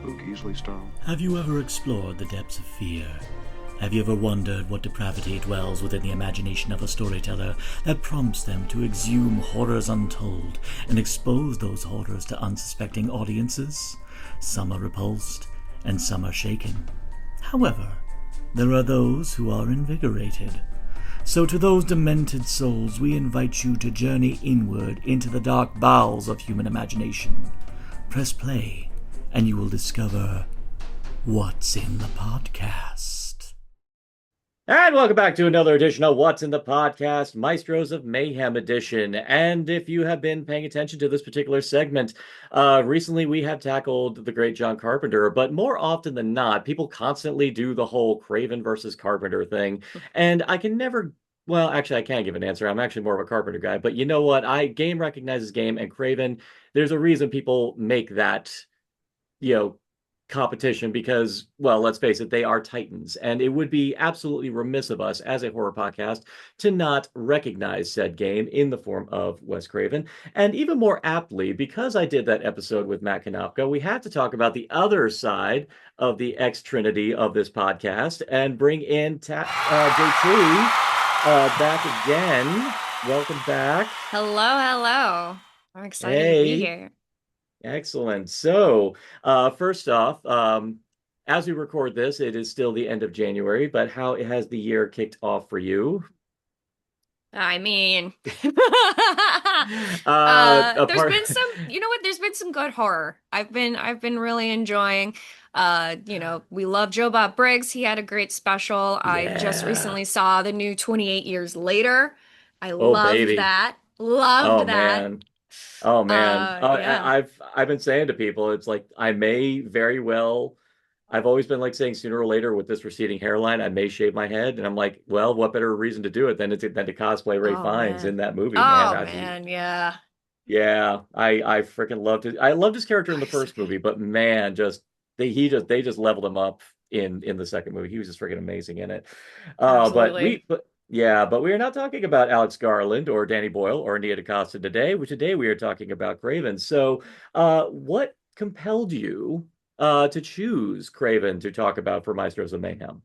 spook easily startled. Have you ever explored the depths of fear? Have you ever wondered what depravity dwells within the imagination of a storyteller that prompts them to exhume horrors untold and expose those horrors to unsuspecting audiences? Some are repulsed, and some are shaken. However, there are those who are invigorated. So to those demented souls, we invite you to journey inward into the dark bowels of human imagination. Press play, and you will discover what's in the podcast. And welcome back to another edition of What's in the Podcast, Maestros of Mayhem edition. And if you have been paying attention to this particular segment, recently we have tackled the great John Carpenter, but more often than not, people constantly do the whole Craven versus Carpenter thing. And I can never, well, actually, I can't give an answer. I'm actually more of a Carpenter guy, but you know what? Game recognizes game, and Craven, there's a reason people make that, competition because, well, let's face it, they are titans, and it would be absolutely remiss of us as a horror podcast to not recognize said game in the form of Wes Craven. And even more aptly, because I did that episode with Matt Kanopka, we had to talk about the other side of the X-Trinity of this podcast and bring in JT back again. Welcome back. Hello. I'm excited to be here. Excellent. So, first off, as we record this, it is still the end of January, but how has the year kicked off for you? I mean, there's been some, there's been some good horror. I've been really enjoying, we love Joe Bob Briggs. He had a great special. Yeah. I just recently saw the new 28 Years Later. I Oh, loved baby. that. Loved that. Man. Oh man. Yeah. I've been saying to people, it's like I may very well, I've always been like saying sooner or later with this receding hairline, I may shave my head. And I'm like, well, what better reason to do it than to cosplay Ray Fiennes in that movie, man. Man, yeah. Yeah, I freaking loved it. I loved his character in the first movie, but man, they just leveled him up in the second movie. He was just freaking amazing in it. Absolutely. But we are not talking about Alex Garland or Danny Boyle or Nia DaCosta today. Today we are talking about Craven. So, what compelled you to choose Craven to talk about for Maestros of Mayhem?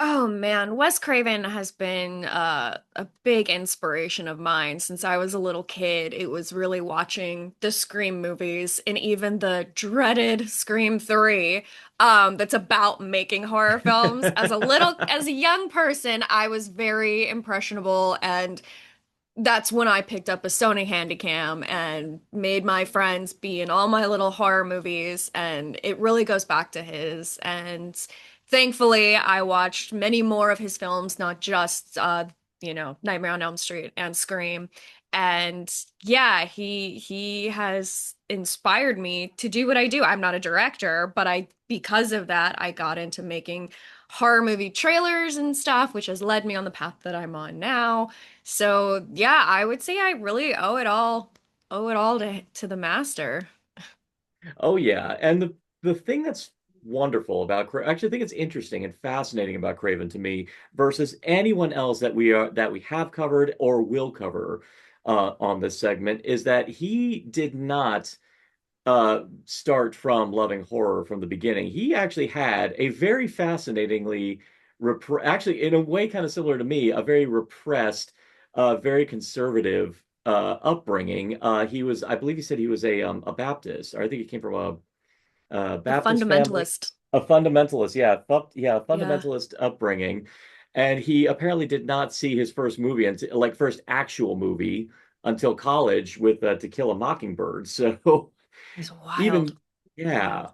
Oh man, Wes Craven has been a big inspiration of mine since I was a little kid. It was really watching the Scream movies and even the dreaded Scream 3, that's about making horror films. As a young person, I was very impressionable, and that's when I picked up a Sony Handycam and made my friends be in all my little horror movies, and it really goes back to his. And thankfully, I watched many more of his films, not just Nightmare on Elm Street and Scream. And yeah, he has inspired me to do what I do. I'm not a director, but because of that, I got into making horror movie trailers and stuff, which has led me on the path that I'm on now. So yeah, I would say I really owe it all to the master. Oh yeah, and the thing that's wonderful about actually I think it's interesting and fascinating about Craven to me versus anyone else that we have covered or will cover on this segment is that he did not start from loving horror from the beginning. He actually had a very fascinatingly actually in a way kind of similar to me, a very repressed, very conservative upbringing. I believe he said he was a Baptist, or I think he came from a A Baptist family, fundamentalist. a fundamentalist, a Yeah. fundamentalist upbringing, and he apparently did not see his first movie until like first actual movie until college with To Kill a Mockingbird. So It's wild. even yeah, Wild.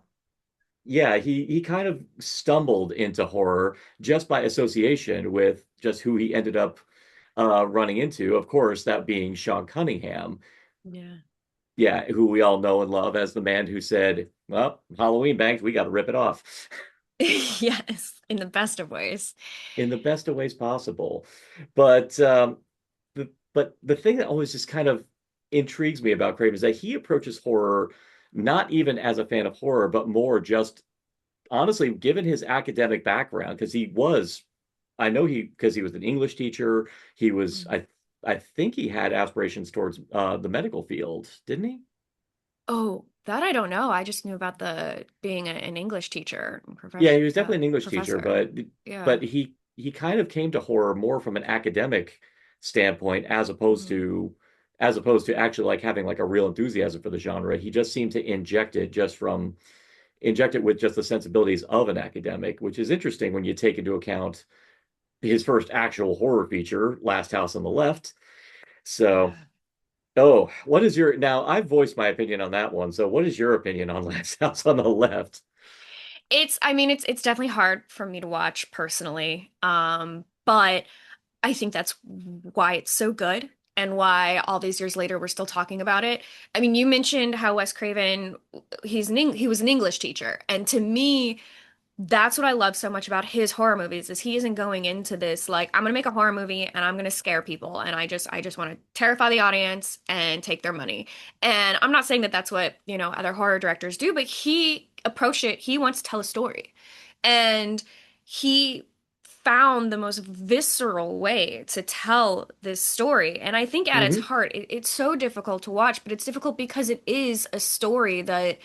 yeah, he kind of stumbled into horror just by association with just who he ended up running into. Of course, that being Sean Cunningham. Yeah. Yeah, who we all know and love as the man who said, "Well, Halloween banks, we got to rip it off," Yes, in the best of ways. in the best of ways possible. But the thing that always just kind of intrigues me about Craven is that he approaches horror not even as a fan of horror, but more just honestly, given his academic background, because I know because he was an English teacher, he was, Mhm. I think he had aspirations towards the medical field, didn't he? Oh, that I don't know. I just knew about the being an English teacher, Yeah, he was definitely an English teacher, professor. but Yeah. he kind of came to horror more from an academic standpoint Mm. as opposed to actually like having like a real enthusiasm for the genre. He just seemed to inject it with just the sensibilities of an academic, which is interesting when you take into account his first actual horror feature, Last House on the Left. So, Yeah. oh, what is your now? I've voiced my opinion on that one. So, what is your opinion on Last House on the Left? I mean, it's definitely hard for me to watch personally. But I think that's why it's so good and why all these years later we're still talking about it. I mean, you mentioned how Wes Craven, he was an English teacher, and to me, that's what I love so much about his horror movies is he isn't going into this like I'm gonna make a horror movie and I'm gonna scare people and I just want to terrify the audience and take their money. And I'm not saying that that's what, other horror directors do, but he approached it, he wants to tell a story. And he found the most visceral way to tell this story. And I think at its Hmm. heart, it's so difficult to watch, but it's difficult because it is a story that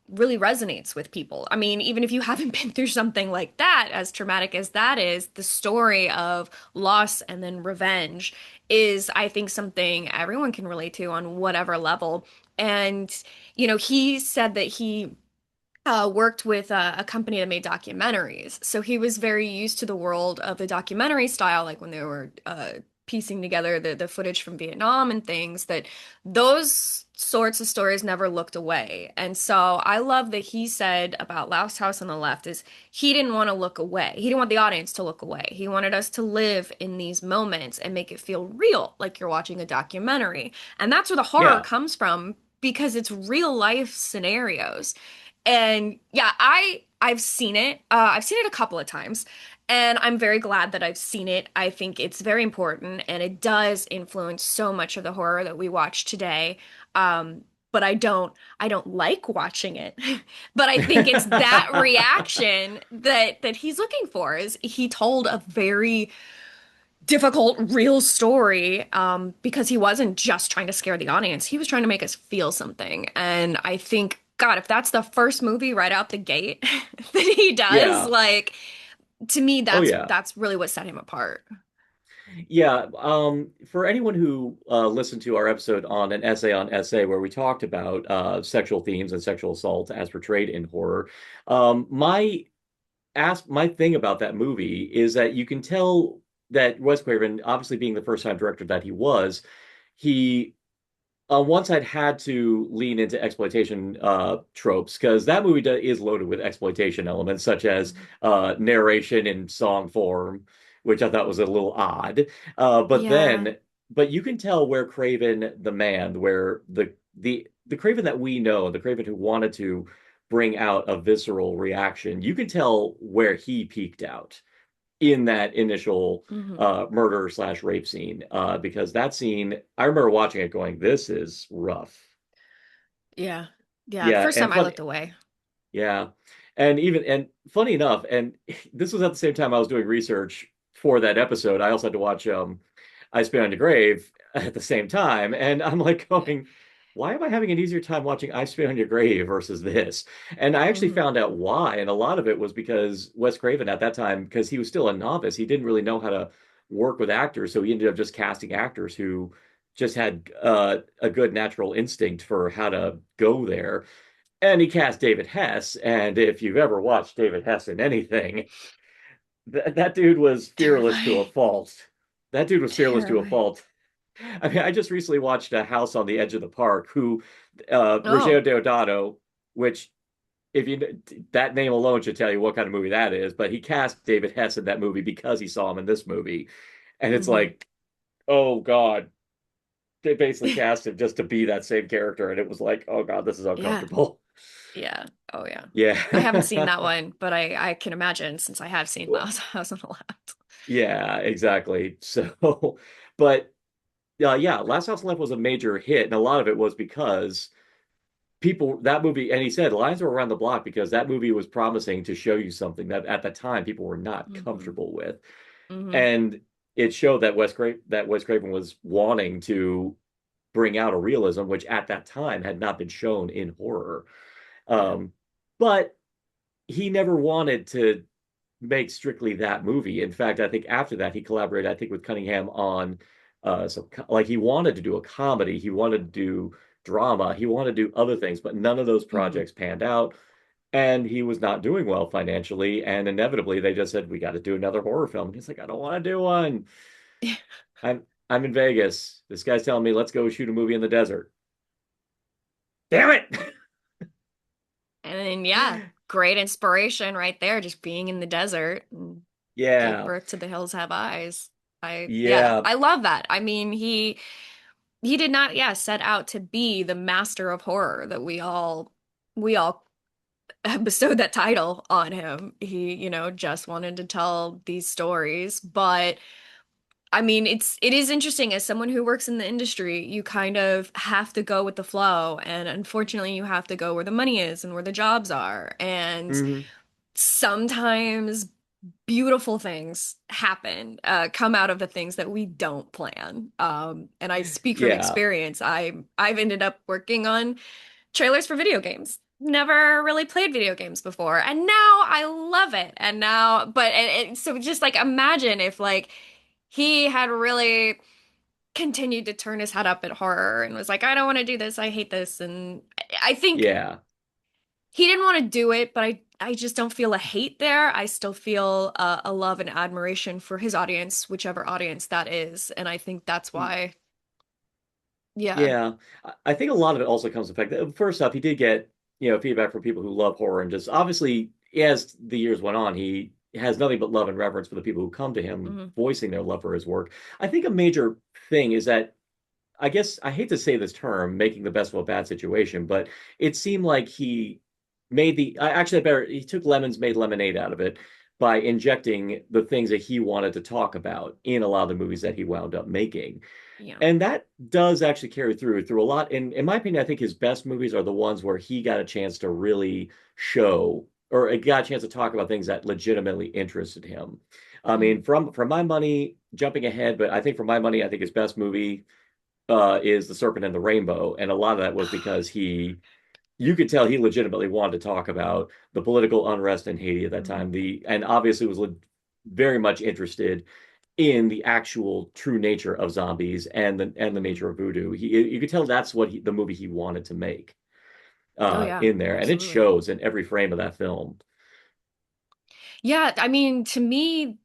really resonates with people. I mean, even if you haven't been through something like that, as traumatic as that is, the story of loss and then revenge is, I think, something everyone can relate to on whatever level. And, he said that he worked with a company that made documentaries. So he was very used to the world of the documentary style, like when they were piecing together the footage from Vietnam and things, that those sorts of stories never looked away. And so I love that he said about Last House on the Left is he didn't want to look away. He didn't want the audience to look away. He wanted us to live in these moments and make it feel real, like you're watching a documentary. And that's where the horror Yeah. comes from because it's real life scenarios. And yeah, I've seen it. I've seen it a couple of times, and I'm very glad that I've seen it. I think it's very important, and it does influence so much of the horror that we watch today. But I don't like watching it. But I think it's that reaction that he's looking for. Is he told a very difficult, real story because he wasn't just trying to scare the audience. He was trying to make us feel something. And I think, God, if that's the first movie right out the gate that he does, Yeah. like to me, Oh yeah. that's really what set him apart. Yeah. For anyone who listened to our episode on an essay on essay where we talked about sexual themes and sexual assault as portrayed in horror, my thing about that movie is that you can tell that Wes Craven, obviously being the first time director that he on one side had to lean into exploitation tropes because that movie is loaded with exploitation elements such as Mhm. narration in song form, which I thought was a little odd. But Yeah. then, but you can tell where Craven the man, where the Craven that we know, the Craven who wanted to bring out a visceral reaction, you can tell where he peaked out in that initial Hmm. murder slash rape scene because that scene I remember watching it going this is rough. Yeah. Yeah. The Yeah, first and time I funny. looked away. Yeah, and funny enough, and this was at the same time I was doing research for that episode. I also had to watch I Spit on Your Grave at the same time, and I'm like going, why am I having an easier time watching I Spit on Your Grave versus this? And I actually Hmm. found out why, and a lot of it was because Wes Craven at that time, because he was still a novice, he didn't really know how to work with actors, so he ended up just casting actors who just had a good natural instinct for how to go there. And he cast David Hess, and if you've ever watched David Hess in anything, that dude was fearless to a Terrifying. fault. That dude was fearless to a Terrifying. fault. I mean, I just recently watched A House on the Edge of the Park, who Oh. Rogelio Deodato, which if you that name alone should tell you what kind of movie that is, but he cast David Hess in that movie because he saw him in this movie, and it's Hmm. like, oh God, they basically cast him just to be that same character, and it was like, oh God, this is Yeah. uncomfortable. Yeah. Oh yeah. I haven't seen Yeah. that one, but I can imagine since I have seen Miles House on the Left. Yeah, exactly. So, but yeah, Last House on Left was a major hit, and a lot of it was because people that movie, and he said lines were around the block because that movie was promising to show you something that at the time people were not Hmm. comfortable with, Hmm. and it showed that Wes Craven was wanting to. bring out a realism which at that time had not been shown in horror. Yeah. But he never wanted to make strictly that movie. In fact, I think after that he collaborated, I think, with Cunningham on like he wanted to do a comedy, he wanted to do drama, he wanted to do other things, but none of those Hmm. projects panned out. And he was not doing well financially, and inevitably they just said, "We got to do another horror film." And he's like, "I don't want to do one. I'm in Vegas. This guy's telling me let's go shoot a movie in the desert. Damn it!" And then, yeah, great inspiration right there, just being in the desert and gave Yeah, birth to The Hills Have Eyes. Yeah, yeah, I love that. I mean, he did not, yeah, set out to be the master of horror that we all bestowed that title on him. He, just wanted to tell these stories, but I mean, it is interesting as someone who works in the industry, you kind of have to go with the flow, and unfortunately, you have to go where the money is and where the jobs are. And hmm, sometimes beautiful things happen, come out of the things that we don't plan. And I speak from yeah, experience. I've ended up working on trailers for video games. Never really played video games before, and now I love it. And now, but so just like imagine if like he had really continued to turn his head up at horror and was like, I don't want to do this. I hate this. And I think yeah. he didn't want to do it, but I just don't feel a hate there. I still feel a love and admiration for his audience, whichever audience that is. And I think that's why, yeah. Yeah, I think a lot of it also comes to the fact that first off, he did get, feedback from people who love horror and just obviously as the years went on, he has nothing but love and reverence for the people who come to him Hmm. voicing their love for his work. I think a major thing is that I guess I hate to say this term, making the best of a bad situation, but it seemed like he made actually I better he took lemons, made lemonade out of it by injecting the things that he wanted to talk about in a lot of the movies that he wound up making. Yeah. And that does actually carry through a lot. In my opinion, I think his best movies are the ones where he got a chance to really show or got a chance to talk about things that legitimately interested him. I mean, Hmm. from my money, jumping ahead, but I think for my money, I think his best movie is The Serpent and the Rainbow, and a lot of that was because you could tell he legitimately wanted to talk about the political unrest in Haiti at that time. Hmm. And obviously was very much interested in the actual true nature of zombies and the Hmm. nature of voodoo. You could tell that's what the movie he wanted to make Oh, yeah, in there, and it absolutely. shows in every frame of that film. Yeah, I mean, to me,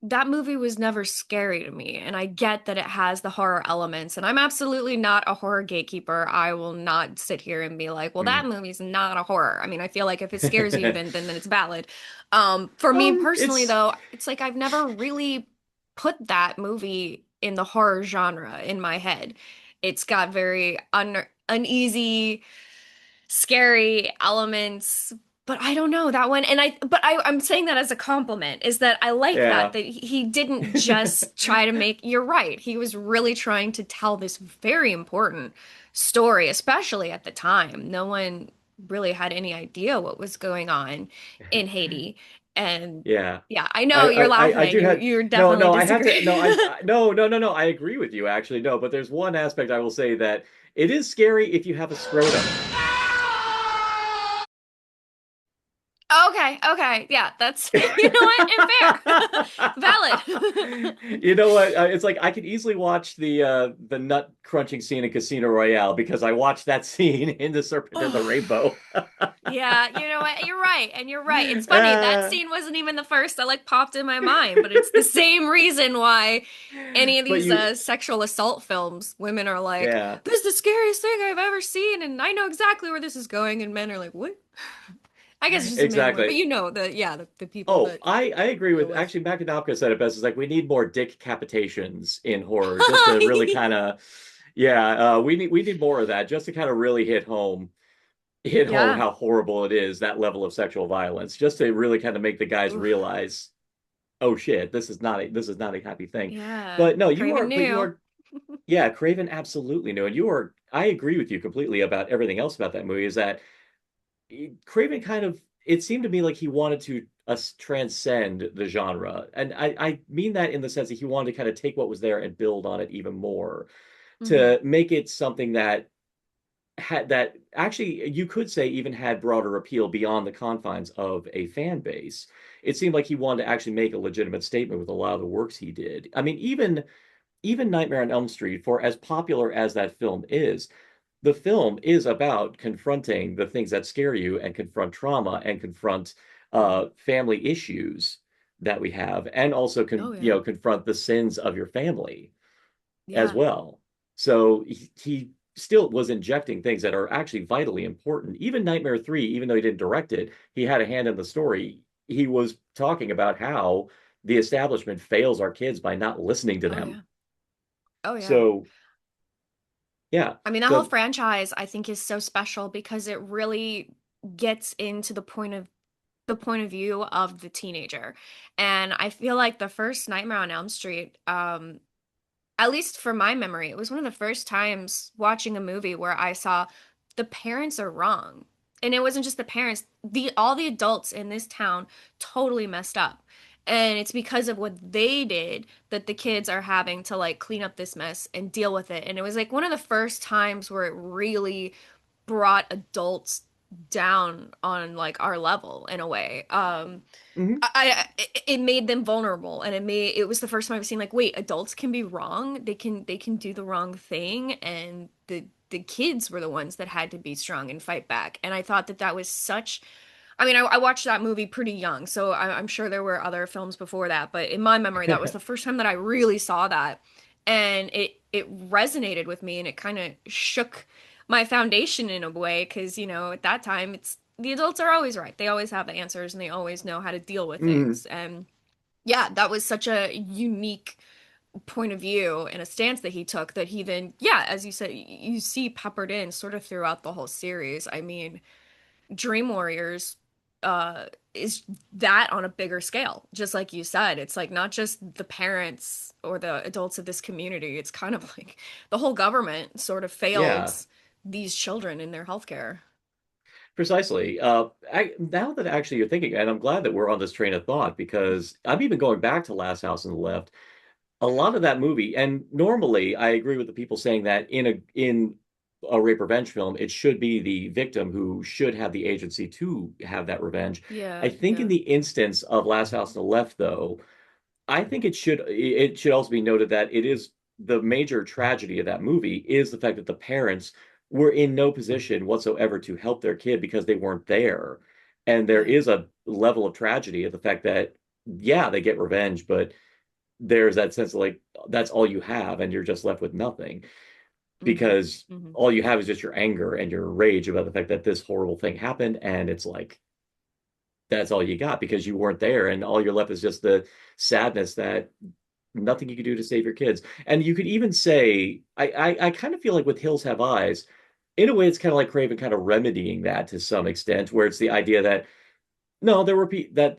that movie was never scary to me. And I get that it has the horror elements. And I'm absolutely not a horror gatekeeper. I will not sit here and be like, well, that Mm. movie's not a horror. I mean, I feel like if it scares you, then it's valid. For me personally, It's though, it's like I've never really put that movie in the horror genre in my head. It's got very uneasy, scary elements, but I don't know that one. And I'm saying that as a compliment, is that I like that yeah. he didn't just try to make, you're right, he was really trying to tell this very important story, especially at the time. No one really had any idea what was going on in Haiti. And Yeah. yeah, I know you're I laughing. do You have you're no, definitely no, I have to no, disagree. no, no, no, no, I agree with you actually. No, but there's one aspect I will say that it is scary if you have a scrotum. Okay, okay. Yeah, that's you know what? And fair. Valid. You know what? It's like I could easily watch the nut crunching scene in Casino Royale because I watched that scene in The Serpent and the Oh, Rainbow. yeah, you know what? You're right. And you're right. It's funny. That Uh, scene wasn't even the first that like popped in my mind, but it's the same reason why any of but these you, sexual assault films, women are like, yeah, this is the scariest thing I've ever seen, and I know exactly where this is going, and men are like, what? I guess it's just a man word, but exactly. you know the people Oh, that I agree deal with with. actually Mac Adapka said it best. It's like we need more dick capitations in horror just to really kind of yeah, we need more of that just to kind of really hit home Yeah. how horrible it is, that level of sexual violence, just to really kind of make the guys Oof. realize, oh shit, this is not a happy thing. Yeah. But no, Craven you knew. are yeah, Craven absolutely knew. And I agree with you completely about everything else about that movie is that Craven kind of it seemed to me like he wanted to transcend the genre. And I mean that in the sense that he wanted to kind of take what was there and build on it even more. Hmm. to make it something that had that actually you could say even had broader appeal beyond the confines of a fan base. It seemed like he wanted to actually make a legitimate statement with a lot of the works he did. I mean, even Nightmare on Elm Street, for as popular as that film is, the film is about confronting the things that scare you and confront trauma and confront family issues that we have, and also Oh yeah. confront the sins of your family as Yeah. well. So he still was injecting things that are actually vitally important. Even Nightmare 3, even though he didn't direct it, he had a hand in the story. He was talking about how the establishment fails our kids by not listening to Oh them. yeah. Oh yeah. So, yeah. I mean, that whole So, franchise I think is so special because it really gets into the point of view of the teenager. And I feel like the first Nightmare on Elm Street, at least for my memory, it was one of the first times watching a movie where I saw the parents are wrong. And it wasn't just the parents, the all the adults in this town totally messed up. And it's because of what they did that the kids are having to like clean up this mess and deal with it. And it was like one of the first times where it really brought adults down on like our level in a way. mhm. It made them vulnerable, and it was the first time I've seen like, wait, adults can be wrong. They can do the wrong thing, and the kids were the ones that had to be strong and fight back. And I thought that that was such. I mean, I watched that movie pretty young, so I'm sure there were other films before that, but in my memory, that was the first time that I really saw that, and it resonated with me, and it kind of shook my foundation in a way, because at that time it's the adults are always right. They always have the answers and they always know how to deal with Mhm. things. And yeah, that was such a unique point of view and a stance that he took that he then, yeah, as you said, you see peppered in sort of throughout the whole series. I mean, Dream Warriors is that on a bigger scale. Just like you said, it's like not just the parents or the adults of this community. It's kind of like the whole government sort of failed Yeah. these children in their healthcare. Precisely. Now that actually you're thinking, and I'm glad that we're on this train of thought because I'm even going back to Last House on the Left. A lot of that movie, and normally I agree with the people saying that in a rape revenge film, it should be the victim who should have the agency to have that revenge. I Yeah, think in yeah. the instance of Last House on the Left, though, I think it should also be noted that it is the major tragedy of that movie is the fact that the parents were in no position whatsoever to help their kid because they weren't there. And there Right. is a level of tragedy of the fact that, yeah, they get revenge, but there's that sense of like that's all you have and you're just left with nothing Hmm. because Hmm. all you have is just your anger and your rage about the fact that this horrible thing happened and it's like that's all you got because you weren't there and all you're left is just the sadness that nothing you could do to save your kids. And you could even say, I kind of feel like with Hills Have Eyes, in a way, it's kind of like Craven kind of remedying that to some extent, where it's the idea that no, there were that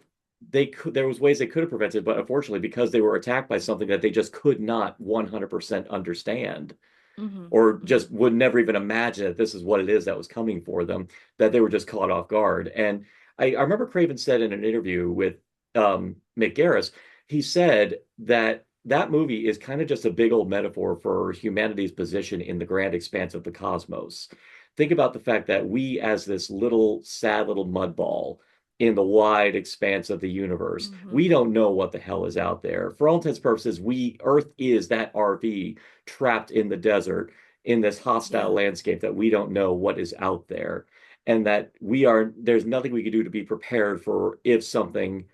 there was ways they could have prevented, but unfortunately, because they were attacked by something that they just could not 100% understand, Hmm. or Hmm. just would never even imagine that this is what it is that was coming for them, that they were just caught off guard. And I remember Craven said in an interview with Mick Garris, he said that that movie is kind of just a big old metaphor for humanity's position in the grand expanse of the cosmos. Think about the fact that we, as this little sad little mud ball in the wide expanse of the universe, Hmm. we don't know what the hell is out there. For all intents and purposes, Earth is that RV trapped in the desert in this hostile Yeah. landscape that we don't know what is out there and that there's nothing we can do to be prepared for if something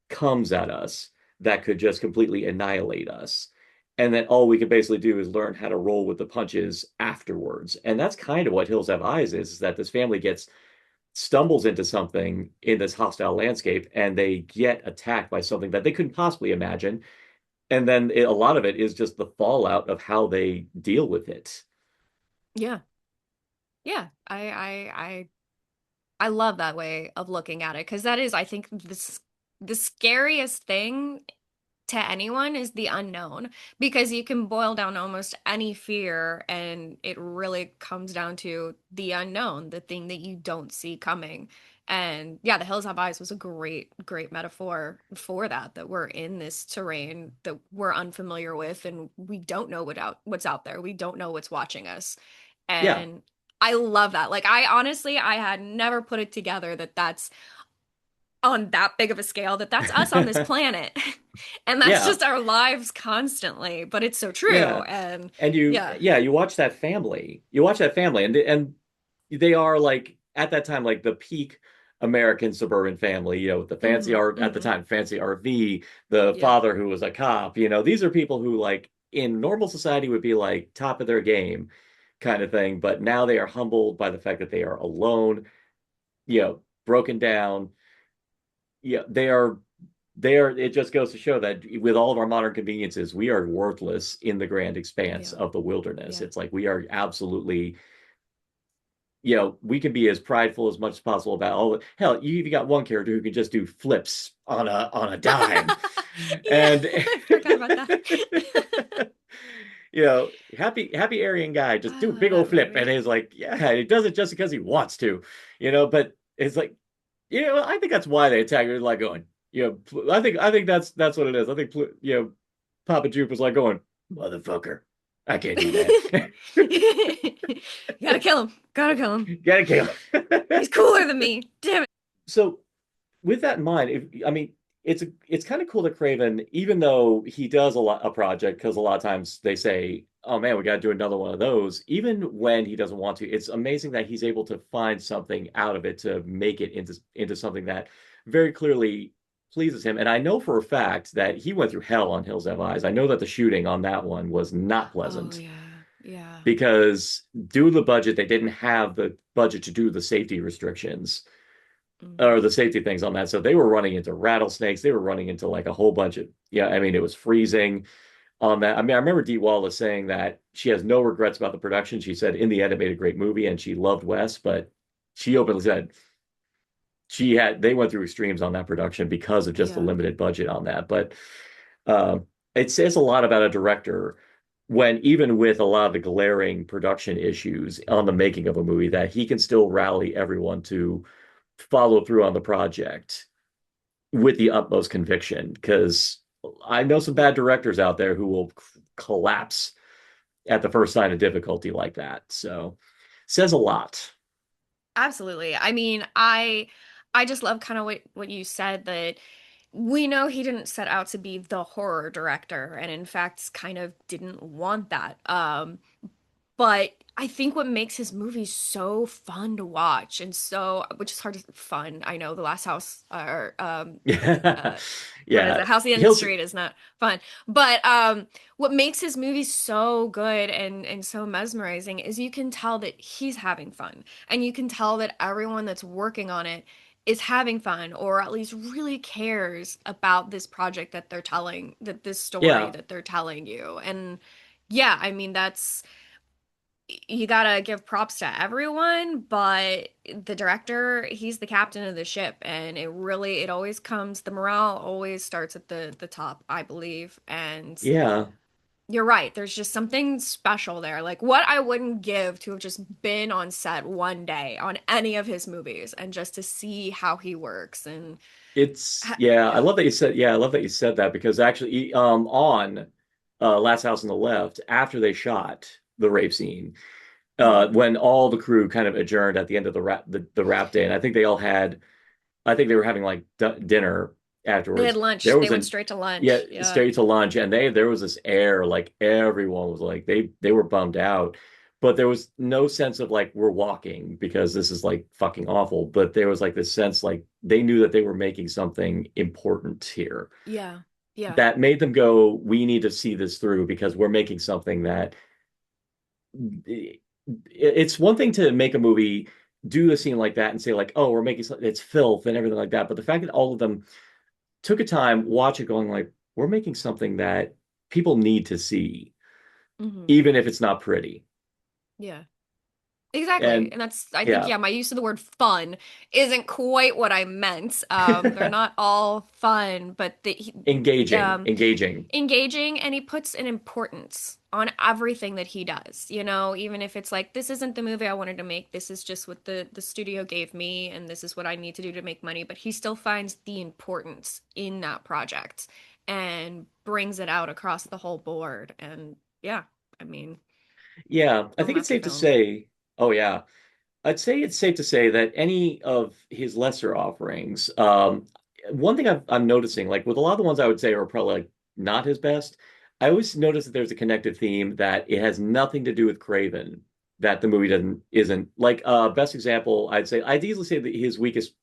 comes at us that could just completely annihilate us. And that all we can basically do is learn how to roll with the punches afterwards. And that's kind of what Hills Have Eyes is that this family stumbles into something in this hostile landscape and they get attacked by something that they couldn't possibly imagine. And then a lot of it is just the fallout of how they deal with it. Yeah. Yeah. I love that way of looking at it because that is, I think, the scariest thing to anyone is the unknown, because you can boil down almost any fear and it really comes down to the unknown, the thing that you don't see coming. And yeah, The Hills Have Eyes was a great metaphor for that, that we're in this terrain that we're unfamiliar with and we don't know what's out there. We don't know what's watching us. Yeah. And I love that. Like, I honestly, I had never put it together that that's on that big of a scale, that that's us on this planet. And that's Yeah. just our lives constantly, but it's so true. Yeah. And And yeah. you watch that family. You watch that family, and they are like at that time like the peak American suburban family, with the fancy Hmm. art at the Hmm. time, fancy RV, the Yeah. father who was a cop. These are people who like in normal society would be like top of their game kind of thing, but now they are humbled by the fact that they are alone, broken down. Yeah, they are, it just goes to show that with all of our modern conveniences, we are worthless in the grand expanse Yeah. of the wilderness. Yeah. It's like we are absolutely, we can be as prideful as much as possible about all the hell. You even got one character who can just do flips on a dime. Yeah. And I forgot about that. happy Aryan guy just I do a love big that old flip, and movie. he's like, yeah, he does it just because he wants to, but it's like, I think that's why they attack her, like going, I think that's what it is. I think, Papa Jupe was like going, motherfucker, I can't do that. You gotta kill him. Gotta kill him. Gotta kill He's him. cooler than me. Damn it. So with that in mind, I mean, it's kind of cool that Craven, even though he does a project, because a lot of times they say, "Oh man, we got to do another one of those." Even when he doesn't want to, it's amazing that he's able to find something out of it to make it into something that very clearly pleases him. And I know for a fact that he went through hell on Hills Have Eyes. I know that the shooting on that one was not Oh pleasant yeah. Yeah. because due to the budget, they didn't have the budget to do the safety restrictions or Hmm. the safety things on that. So they were running into rattlesnakes. They were running into like a whole bunch of, yeah, I mean, it was freezing on that. I mean, I remember Dee Wallace saying that she has no regrets about the production. She said in the end, it made a great movie and she loved Wes, but she openly said they went through extremes on that production because of just the Yeah. limited budget on that. But uh, it says a lot about a director when even with a lot of the glaring production issues on the making of a movie that he can still rally everyone to follow through on the project with the utmost conviction. Because I know some bad directors out there who will collapse at the first sign of difficulty like that. So says a lot. Absolutely. I mean, I just love kind of what you said, that we know he didn't set out to be the horror director, and in fact kind of didn't want that. But I think what makes his movies so fun to watch, and so, which is hard to fun. I know The Last House, or uh what is Yeah. it? House at the End of the He'll Street is not fun. But what makes his movies so good and so mesmerizing is you can tell that he's having fun. And you can tell that everyone that's working on it is having fun, or at least really cares about this project that they're telling, that this story yeah. that they're telling you. And yeah, I mean, that's, you gotta give props to everyone, but the director, he's the captain of the ship, and it always comes, the morale always starts at the top, I believe. And Yeah. you're right, there's just something special there. Like, what I wouldn't give to have just been on set one day on any of his movies and just to see how he works. And I yeah. love that you said, I love that you said that because actually on Last House on the Left, after they shot the rape scene, Mhm. when all the crew kind of adjourned at the end of the rap day, and I think they were having like dinner They had afterwards. lunch, There they was went an straight to lunch. Yeah, Yeah. straight to lunch, and there was this air like everyone was like they were bummed out, but there was no sense of like we're walking because this is like fucking awful. But there was like this sense like they knew that they were making something important here Yeah. Yeah. that made them go, we need to see this through because we're making something that it's one thing to make a movie, do a scene like that and say like, oh, we're making something, it's filth and everything like that. But the fact that all of them took a time, watch it going like, we're making something that people need to see, Hmm. even if it's not pretty. Yeah. Exactly. And And that's, I think, yeah, yeah, my use of the word fun isn't quite what I meant. They're not all fun, but engaging, um, engaging. engaging, and he puts an importance on everything that he does. Even if it's like, this isn't the movie I wanted to make, this is just what the studio gave me, and this is what I need to do to make money, but he still finds the importance in that project and brings it out across the whole board. And yeah, I mean, Yeah, I film think it's after safe to film. say, oh yeah, I'd say it's safe to say that any of his lesser offerings, one thing I'm noticing, like with a lot of the ones I would say are probably like not his best, I always notice that there's a connective theme that it has nothing to do with Craven, that the movie doesn't isn't like best example I'd easily say that his weakest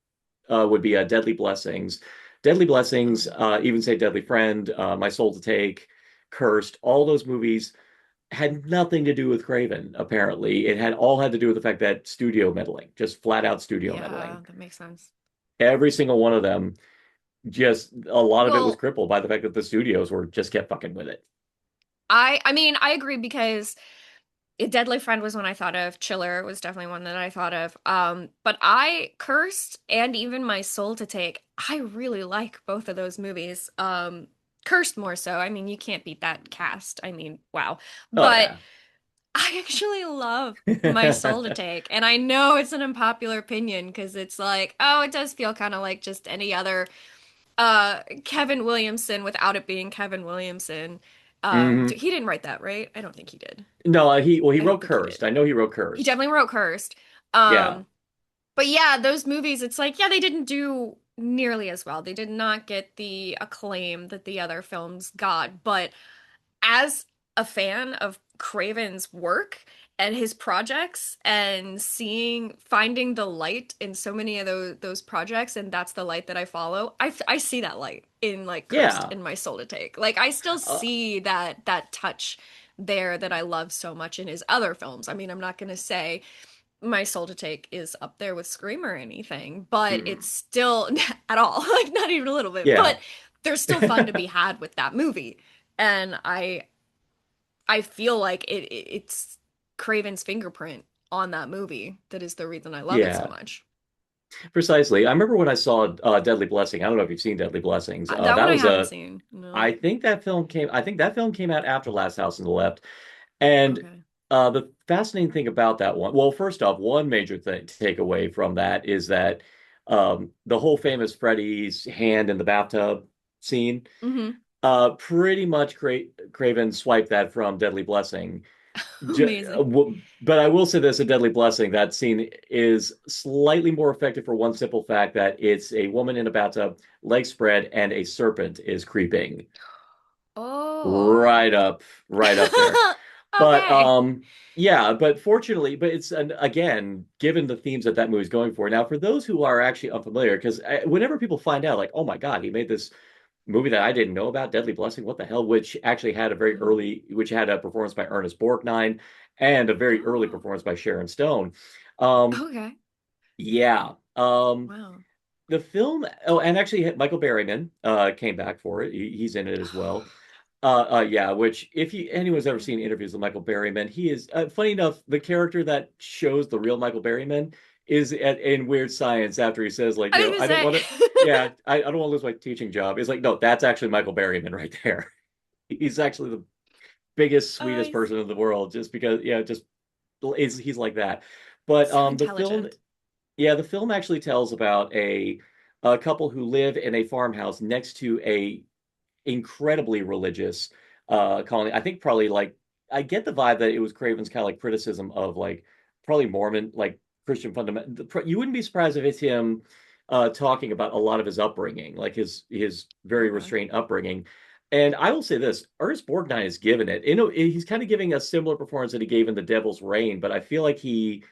would be Deadly Blessings. Deadly Blessings, Oh, even say Deadly Friend, My Soul to Take, Cursed, all those movies had nothing to do with Craven, apparently. It had all had to do with the fact that studio meddling, just flat out studio yeah, meddling. that makes sense. Every single one of them, just a lot of it was Well, crippled by the fact that the studios were just kept fucking with it. I mean, I agree because Deadly Friend was one I thought of. Chiller was definitely one that I thought of. But I Cursed and even My Soul to Take, I really like both of those movies. Cursed more so. I mean, you can't beat that cast. I mean, wow. Oh But yeah. I actually love My Soul to Take. And I know it's an unpopular opinion because it's like, oh, it does feel kind of like just any other Kevin Williamson without it being Kevin Williamson. Hmm. He didn't write that, right? I don't think he did. No, he I don't wrote think he Cursed. did. I know he wrote He Cursed. definitely wrote Cursed. Yeah. Um, but yeah, those movies, it's like, yeah, they didn't do nearly as well. They did not get the acclaim that the other films got. But as a fan of Craven's work and his projects and finding the light in so many of those projects, and that's the light that I follow. I see that light in like Cursed Yeah. and My Soul to Take. Like I still Uh, see that touch there that I love so much in his other films. I mean, I'm not going to say My Soul to Take is up there with Scream or anything, but it's mm, still at all, like not even a little bit. yeah. But there's still fun to be had with that movie. And I feel like it's Craven's fingerprint on that movie that is the reason I love it so Yeah. much. Precisely. I remember when I saw Deadly Blessing. I don't know if you've seen Deadly Blessings. That one That I was haven't a seen. No. I think that film came out after Last House on the Left. And Okay. the fascinating thing about that one, well, first off, one major thing to take away from that is that the whole famous Freddy's hand in the bathtub scene, Hmm. pretty much Craven swiped that from Deadly Blessing. Amazing. But I will say this, a Deadly Blessing, that scene is slightly more effective for one simple fact that it's a woman in a bathtub, legs spread, and a serpent is creeping Oh. right up, right up there. But Okay. yeah, but fortunately, but it's again, given the themes that that movie's going for. Now, for those who are actually unfamiliar, because whenever people find out, like, oh my God, he made this movie that I didn't know about, Deadly Blessing, what the hell? Which actually had Mhm. which had a performance by Ernest Borgnine and a very early Oh. performance by Sharon Stone. Um, Okay. yeah. Wow. The film, oh, and actually Michael Berryman came back for it. He's in it as well. Yeah, which if you anyone's ever Okay. seen interviews with Michael Berryman, he is funny enough. The character that shows the real Michael Berryman is in Weird Science after he says like, I you was know, gonna I don't say. want to, yeah, I don't want to lose my teaching job. It's like, no, that's actually Michael Berryman right there. He's actually the biggest, sweetest I person in the see. world, just because, yeah, just he's like that. But So the film, intelligent. yeah, the film actually tells about a couple who live in a farmhouse next to a incredibly religious colony. I think probably like I get the vibe that it was Craven's kind of like criticism of like probably Mormon, like Christian fundamental. You wouldn't be surprised if it's him talking about a lot of his upbringing, like his very Okay. restrained upbringing. And I will say this, Ernest Borgnine is given it. You know, he's kind of giving a similar performance that he gave in The Devil's Reign, but I feel like he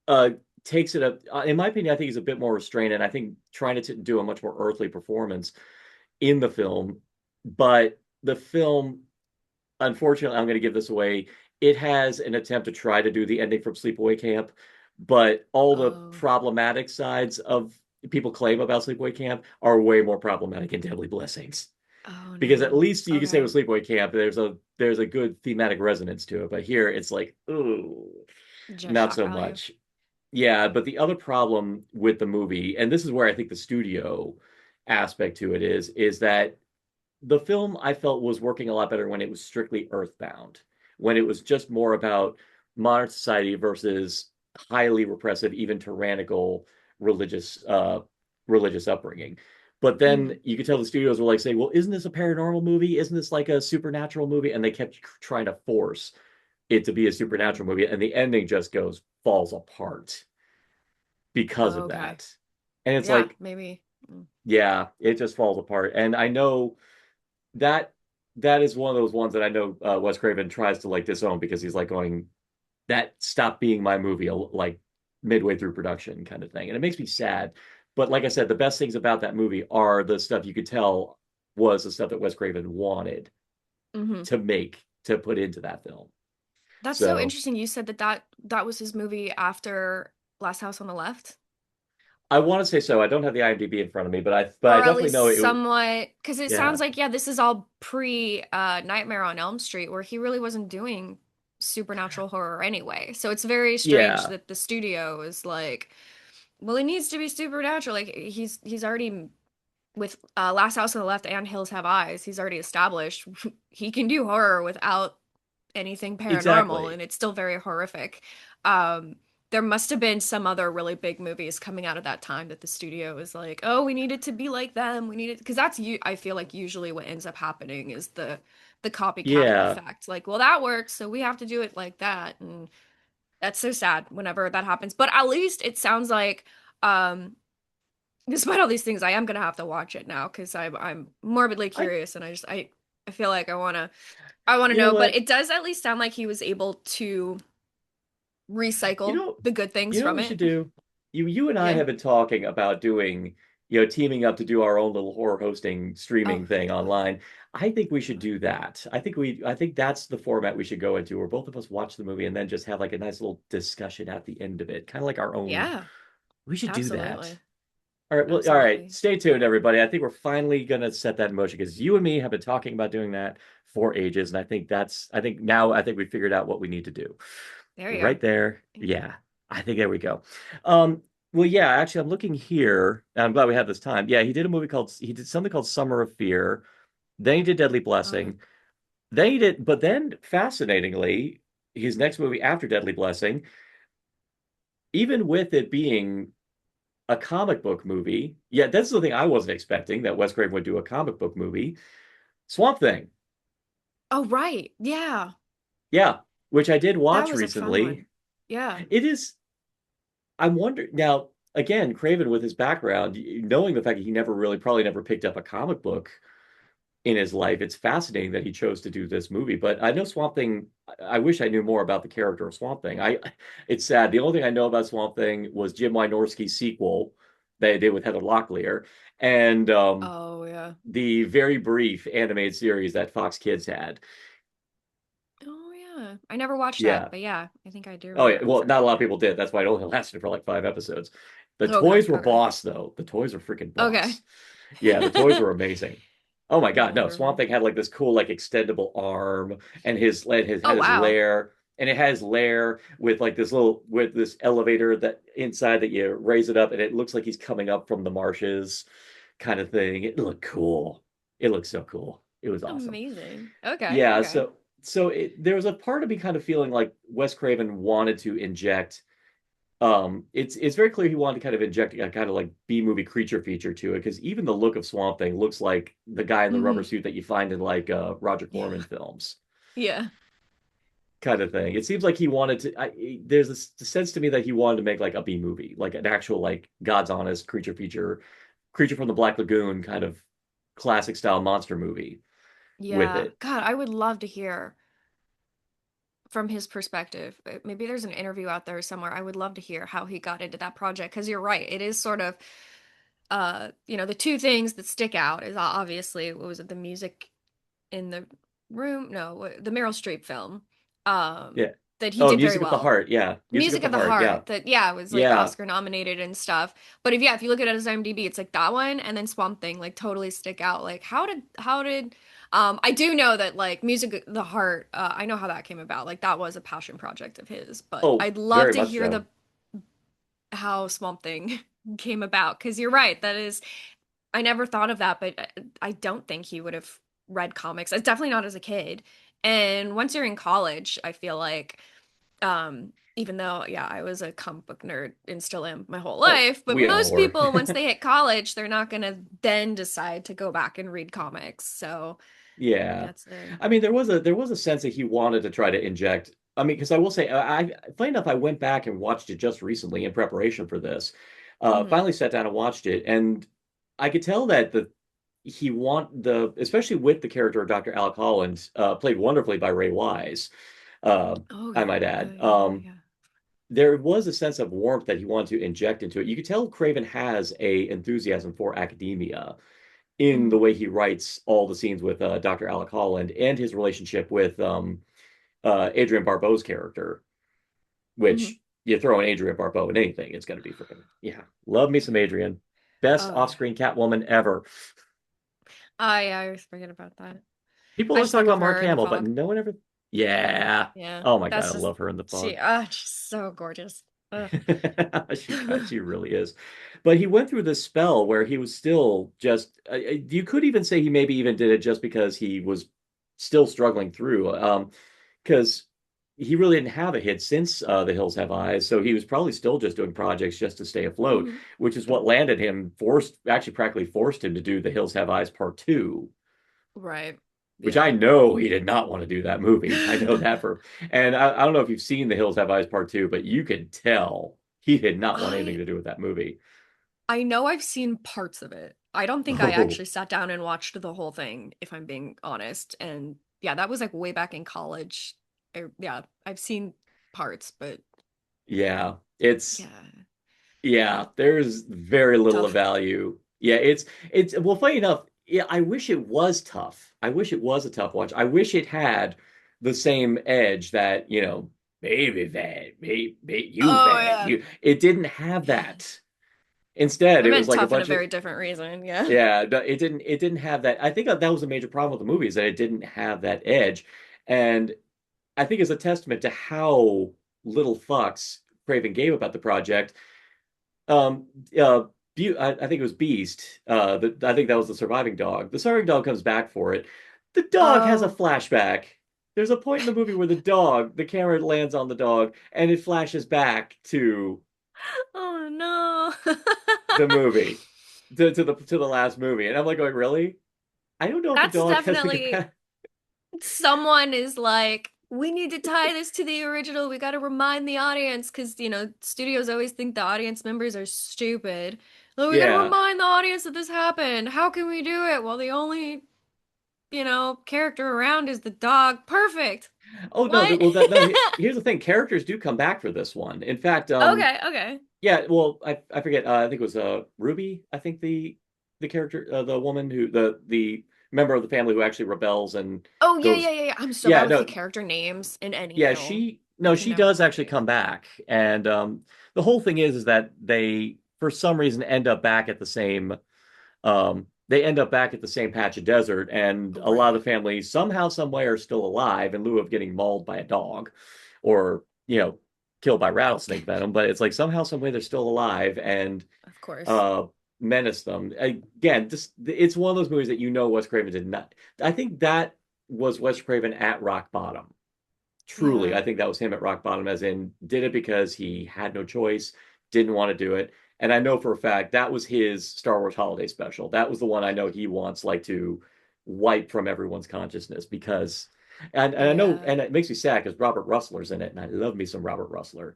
uh takes it up in my opinion, I think he's a bit more restrained, and I think trying to do a much more earthly performance in the film. But the film, unfortunately, I'm going to give this away. It has an attempt to try to do the ending from Sleepaway Camp, but all the Oh. problematic sides of people claim about Sleepaway Camp are way more problematic in Deadly Blessings. Oh Because at no. least you can say Okay. with Sleepaway Camp, there's a good thematic resonance to it, but here it's like, ooh, Just not shock so value. much. Yeah, but the other problem with the movie, and this is where I think the studio aspect to it is that the film I felt was working a lot better when it was strictly earthbound, when it was just more about modern society versus highly repressive, even tyrannical religious religious upbringing. But then Hmm. you could tell the studios were like saying, "Well, isn't this a paranormal movie? Isn't this like a supernatural movie?" And they kept trying to force it to be a Mm. supernatural movie, and the ending just goes falls apart because of Okay. that. And it's Yeah, like, maybe. Mm. yeah, it just falls apart. And I know that that is one of those ones that I know Wes Craven tries to like disown because he's like going, that stopped being my movie like midway through production kind of thing. And it makes me sad. But like I said, the best things about that movie are the stuff you could tell was the stuff that Wes Craven wanted Hmm. to make to put into that film. That's so So interesting. You said that was his movie after Last House on the Left, I want to say so. I don't have the IMDb in front of me, but I or at definitely know least it. somewhat, because it Yeah, sounds like yeah, this is all pre Nightmare on Elm Street, where he really wasn't doing supernatural horror anyway. So it's very strange yeah. that the studio is like, well, it needs to be supernatural. Like he's already with Last House on the Left and Hills Have Eyes. He's already established he can do horror without anything paranormal, Exactly. and it's still very horrific. Um, there must have been some other really big movies coming out of that time that the studio was like, "Oh, we need it to be like them. We need it," because that's you. I feel like usually what ends up happening is the copycatting Yeah. effect. Like, well, that works, so we have to do it like that, and that's so sad whenever that happens. But at least it sounds like, um, despite all these things, I am gonna have to watch it now because I'm morbidly I curious, and I feel like I want to you know know. But what? it does at least sound like he was able to You recycle know the good you things know what from we should it. do? You and I Yeah. have been talking about doing, teaming up to do our own little horror hosting Oh, streaming thing I would. online. I think we should I would. do that. I think that's the format we should go into, where both of us watch the movie and then just have like a nice little discussion at the end of it. Kind of like our own. Yeah, We should do that. absolutely. All right, well, all right. Absolutely. Stay tuned, everybody. I think we're finally gonna set that in motion because you and me have been talking about doing that for ages, and I think we figured out what we need to do. There you go. Right there. Yeah, I think there we go. Um, well, yeah, actually, I'm looking here, and I'm glad we had this time. Yeah, he did something called Summer of Fear. Then he did Deadly Okay. Blessing. But then fascinatingly, his next movie after Deadly Blessing, even with it being a comic book movie. Yeah, that's the thing I wasn't expecting that Wes Craven would do a comic book movie. Swamp Thing. Oh, right. Yeah. Yeah, which I did That watch was a fun recently. one. Yeah. It is, I wonder now, again, Craven with his background, knowing the fact that he probably never picked up a comic book in his life, it's fascinating that he chose to do this movie. But I know Swamp Thing, I wish I knew more about the character of Swamp Thing. It's sad. The only thing I know about Swamp Thing was Jim Wynorski's sequel they did with Heather Locklear. And Oh, yeah. the very brief animated series that Fox Kids had. Oh, yeah. I never watched that, Yeah. but yeah, I think I do Oh yeah. remember it. Well, Sorry. not a lot of people did. That's why it only lasted for like 5 episodes. The Okay. toys were Okay. boss though. The toys were freaking Okay. boss. Yeah, the toys were amazing. Oh my God, no. Swamp Wonderful. Thing had like this cool like extendable arm and his Oh, had his wow. lair and it has lair with like this little with this elevator that inside that you raise it up and it looks like he's coming up from the marshes kind of thing. It looked cool. It looked so cool. It was awesome. Amazing. Okay. Yeah, Okay. there was a part of me kind of feeling like Wes Craven wanted to inject it's very clear he wanted to kind of inject a kind of like B-movie creature feature to it because even the look of Swamp Thing looks like the guy in the rubber Hmm. suit that you find in like Roger Yeah. Corman films Yeah. kind of thing. It seems like he wanted to there's this sense to me that he wanted to make like a B movie, like an actual like God's honest creature feature, creature from the Black Lagoon kind of classic style monster movie with Yeah. it. God, I would love to hear from his perspective. Maybe there's an interview out there somewhere. I would love to hear how he got into that project because you're right. It is sort of the two things that stick out is obviously what was it, the music in the room? No, the Meryl Streep film. Um Yeah. that he Oh, did very Music of the well. Heart. Yeah. Music of Music the of the Heart. Yeah. Heart that yeah, was like Yeah. Oscar nominated and stuff. But if you look at it as IMDb, it's like that one and then Swamp Thing like totally stick out. Like how did I do know that like Music the Heart, I know how that came about. Like that was a passion project of his, but Oh, I'd love very to much hear so. the how Swamp Thing came about because you're right. That is, I never thought of that, but I don't think he would have read comics. Definitely not as a kid. And once you're in college, I feel like even though, yeah, I was a comic book nerd and still am my whole Oh, life, but we all most were. people, once they hit college, they're not gonna then decide to go back and read comics. So Yeah. that's a I mean, there was a sense that he wanted to try to inject. I mean, because I will say, funny enough, I went back and watched it just recently in preparation for this. mhm. Finally sat down and watched it, and I could tell that especially with the character of Dr. Alec Holland, played wonderfully by Ray Wise, uh, Oh I yeah, might yeah, add. yeah, yeah, yeah. There was a sense of warmth that he wanted to inject into it. You could tell Craven has a enthusiasm for academia in the Mhm, way he writes all the scenes with Dr. Alec Holland and his relationship with Adrian Barbeau's character, mhm. which you throw in Adrian Barbeau in anything, it's going to be freaking, yeah. Love me some Adrian. Best Oh yeah. off-screen Catwoman ever. I always forget about that. People I always just talk think of about Mark her in the Hamill, but fog. no one ever. Yeah. Yeah, Oh my God, that's I just love her in the fog. she's so gorgeous. Ugh. She really is. But he went through this spell where he was still just, you could even say he maybe even did it just because he was still struggling through. Because he really didn't have a hit since The Hills Have Eyes, so he was probably still just doing projects just to stay afloat, Mhm. which is what landed him actually practically forced him to do The Hills Have Eyes Part Two, Right. which Yeah. I know he did not want to do that movie. I know that and I don't know if you've seen The Hills Have Eyes Part Two, but you can tell he did not want anything I to do with that movie. I know I've seen parts of it. I don't think I Oh, actually sat down and watched the whole thing, if I'm being honest. And yeah, that was like way back in college. Yeah, I've seen parts, but yeah. It's yeah, Yeah, there's very little of tough. value. Yeah, it's well, funny enough, yeah, I wish it was tough. I wish it was a tough watch. I wish it had the same edge that, baby Van, you Oh Van, yeah. you. It didn't have that. Instead, I it was meant like a tough in a bunch of very different reason. Yeah. yeah, no, it didn't have that. I think that was a major problem with the movie is that it didn't have that edge. And I think it's a testament to how little fucks Craven gave about the project. Um, uh, I think it was Beast. I think that was the surviving dog. The surviving dog comes back for it. The dog has a Oh. flashback. There's a point in the movie where the camera lands on the dog, and it flashes back to Oh no. the movie, to the last movie, and I'm like going, really? I don't know if the That's dog has the definitely capacity. someone is like, we need to tie this to the original. We got to remind the audience because, studios always think the audience members are stupid. Oh, we got to Yeah. remind the audience that this happened. How can we do it? Well, the only, character around is the dog. Perfect. Oh no. What? Well, that no. Here's the thing. Characters do come back for this one. In fact, Okay, okay. yeah, well, I forget. I think it was Ruby. I think the character, the woman the member of the family who actually rebels and Oh, yeah, yeah, goes. yeah, yeah. I'm so Yeah, bad with the no, character names in any yeah, film. she I no, can she never does remember actually names. come back, and the whole thing is that they for some reason end up back at the same they end up back at the same patch of desert, and a lot of Right. the family somehow, some way are still alive in lieu of getting mauled by a dog, or killed by rattlesnake venom. But it's like somehow, some way they're still alive and Of course. uh menace them. Again, just it's one of those movies that Wes Craven did not. I think that was Wes Craven at rock bottom. Truly, Yeah. I think that was him at rock bottom, as in did it because he had no choice, didn't want to do it. And I know for a fact that was his Star Wars Holiday Special. That was the one I know he wants like to wipe from everyone's consciousness because, and I know, Yeah. and it makes me sad because Robert Russler's in it, and I love me some Robert Russler,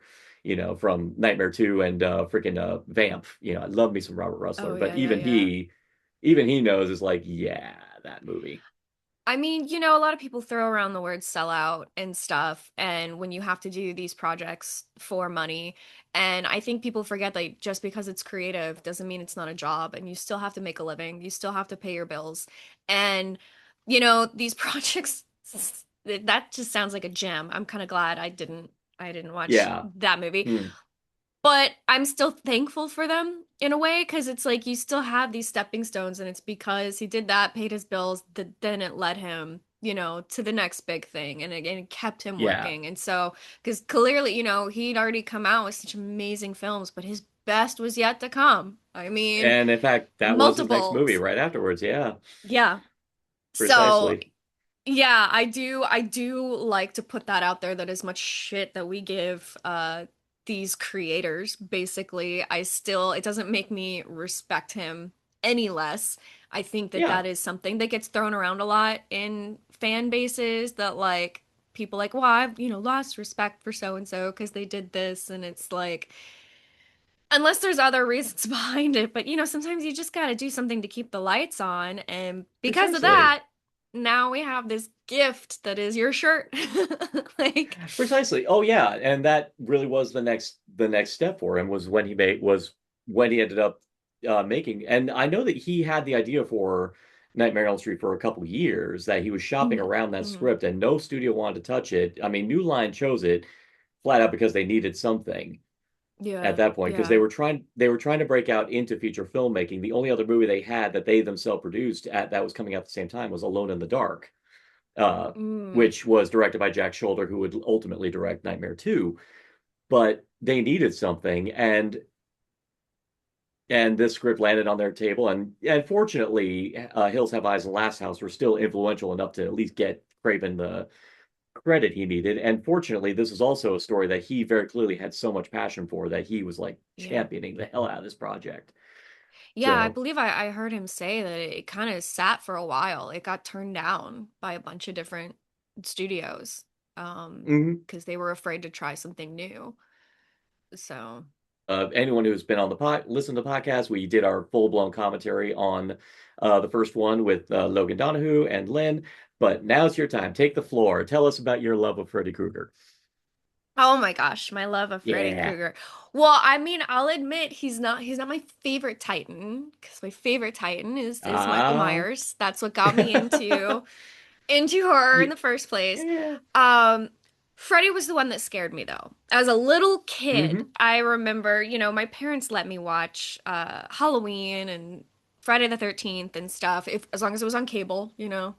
from Nightmare 2 and freaking Vamp. I love me some Robert Oh, Russler, but yeah, yeah, yeah. even he knows is like, yeah, that movie. I mean, a lot of people throw around the word sellout and stuff, and when you have to do these projects for money, and I think people forget that just because it's creative doesn't mean it's not a job, and you still have to make a living, you still have to pay your bills. And, these projects that just sounds like a gem. I'm kind of glad I didn't watch Yeah. that movie. Hmm. But I'm still thankful for them in a way because it's like you still have these stepping stones, and it's because he did that, paid his bills, that then it led him, to the next big thing, and it kept him Yeah. working. And so, because clearly, he'd already come out with such amazing films, but his best was yet to come. I mean, And in fact, that was his next movie multiples. right afterwards. Yeah, Yeah. So precisely. yeah, I do like to put that out there that as much shit that we give these creators, basically, it doesn't make me respect him any less. I think that Yeah, that is something that gets thrown around a lot in fan bases, that like people like, well, I've, lost respect for so and so because they did this, and it's like, unless there's other reasons behind it, but sometimes you just got to do something to keep the lights on, and because of precisely. that, now we have this gift that is your shirt. Like, Precisely. Oh yeah, and that really was the next step for him was when he ended up making. And I know that he had the idea for Nightmare on Elm Street for a couple years, that he was shopping mhm, around that mhm. script and no studio wanted to touch it. I mean, New Line chose it flat out because they needed something at Yeah, that point because yeah. they were trying to break out into feature filmmaking. The only other movie they had that they themselves produced at that was coming out at the same time was Alone in the Dark, uh, Mm, which was directed by Jack Shoulder, who would ultimately direct Nightmare 2. But they needed something, and this script landed on their table. And fortunately, Hills Have Eyes and Last House were still influential enough to at least get Craven the credit he needed. And fortunately, this is also a story that he very clearly had so much passion for that he was like yeah. championing the hell out of this project. Yeah, I So, believe I heard him say that it kind of sat for a while. It got turned down by a bunch of different studios, mhm. because they were afraid to try something new. So, Anyone who's been on the listen to the podcast, we did our full blown commentary on the first one with Logan Donahue and Lynn. But now's your time. Take the floor. Tell us about your love of Freddy Krueger. oh my gosh, my love of Freddy Yeah. Krueger. Well, I mean, I'll admit he's not my favorite Titan, because my favorite Titan is Michael Ah. Myers. That's what got me into horror in Ye- the first place. yeah. Um, Freddy was the one that scared me though. As a little kid, Hmm. I remember, my parents let me watch Halloween and Friday the 13th and stuff, if as long as it was on cable,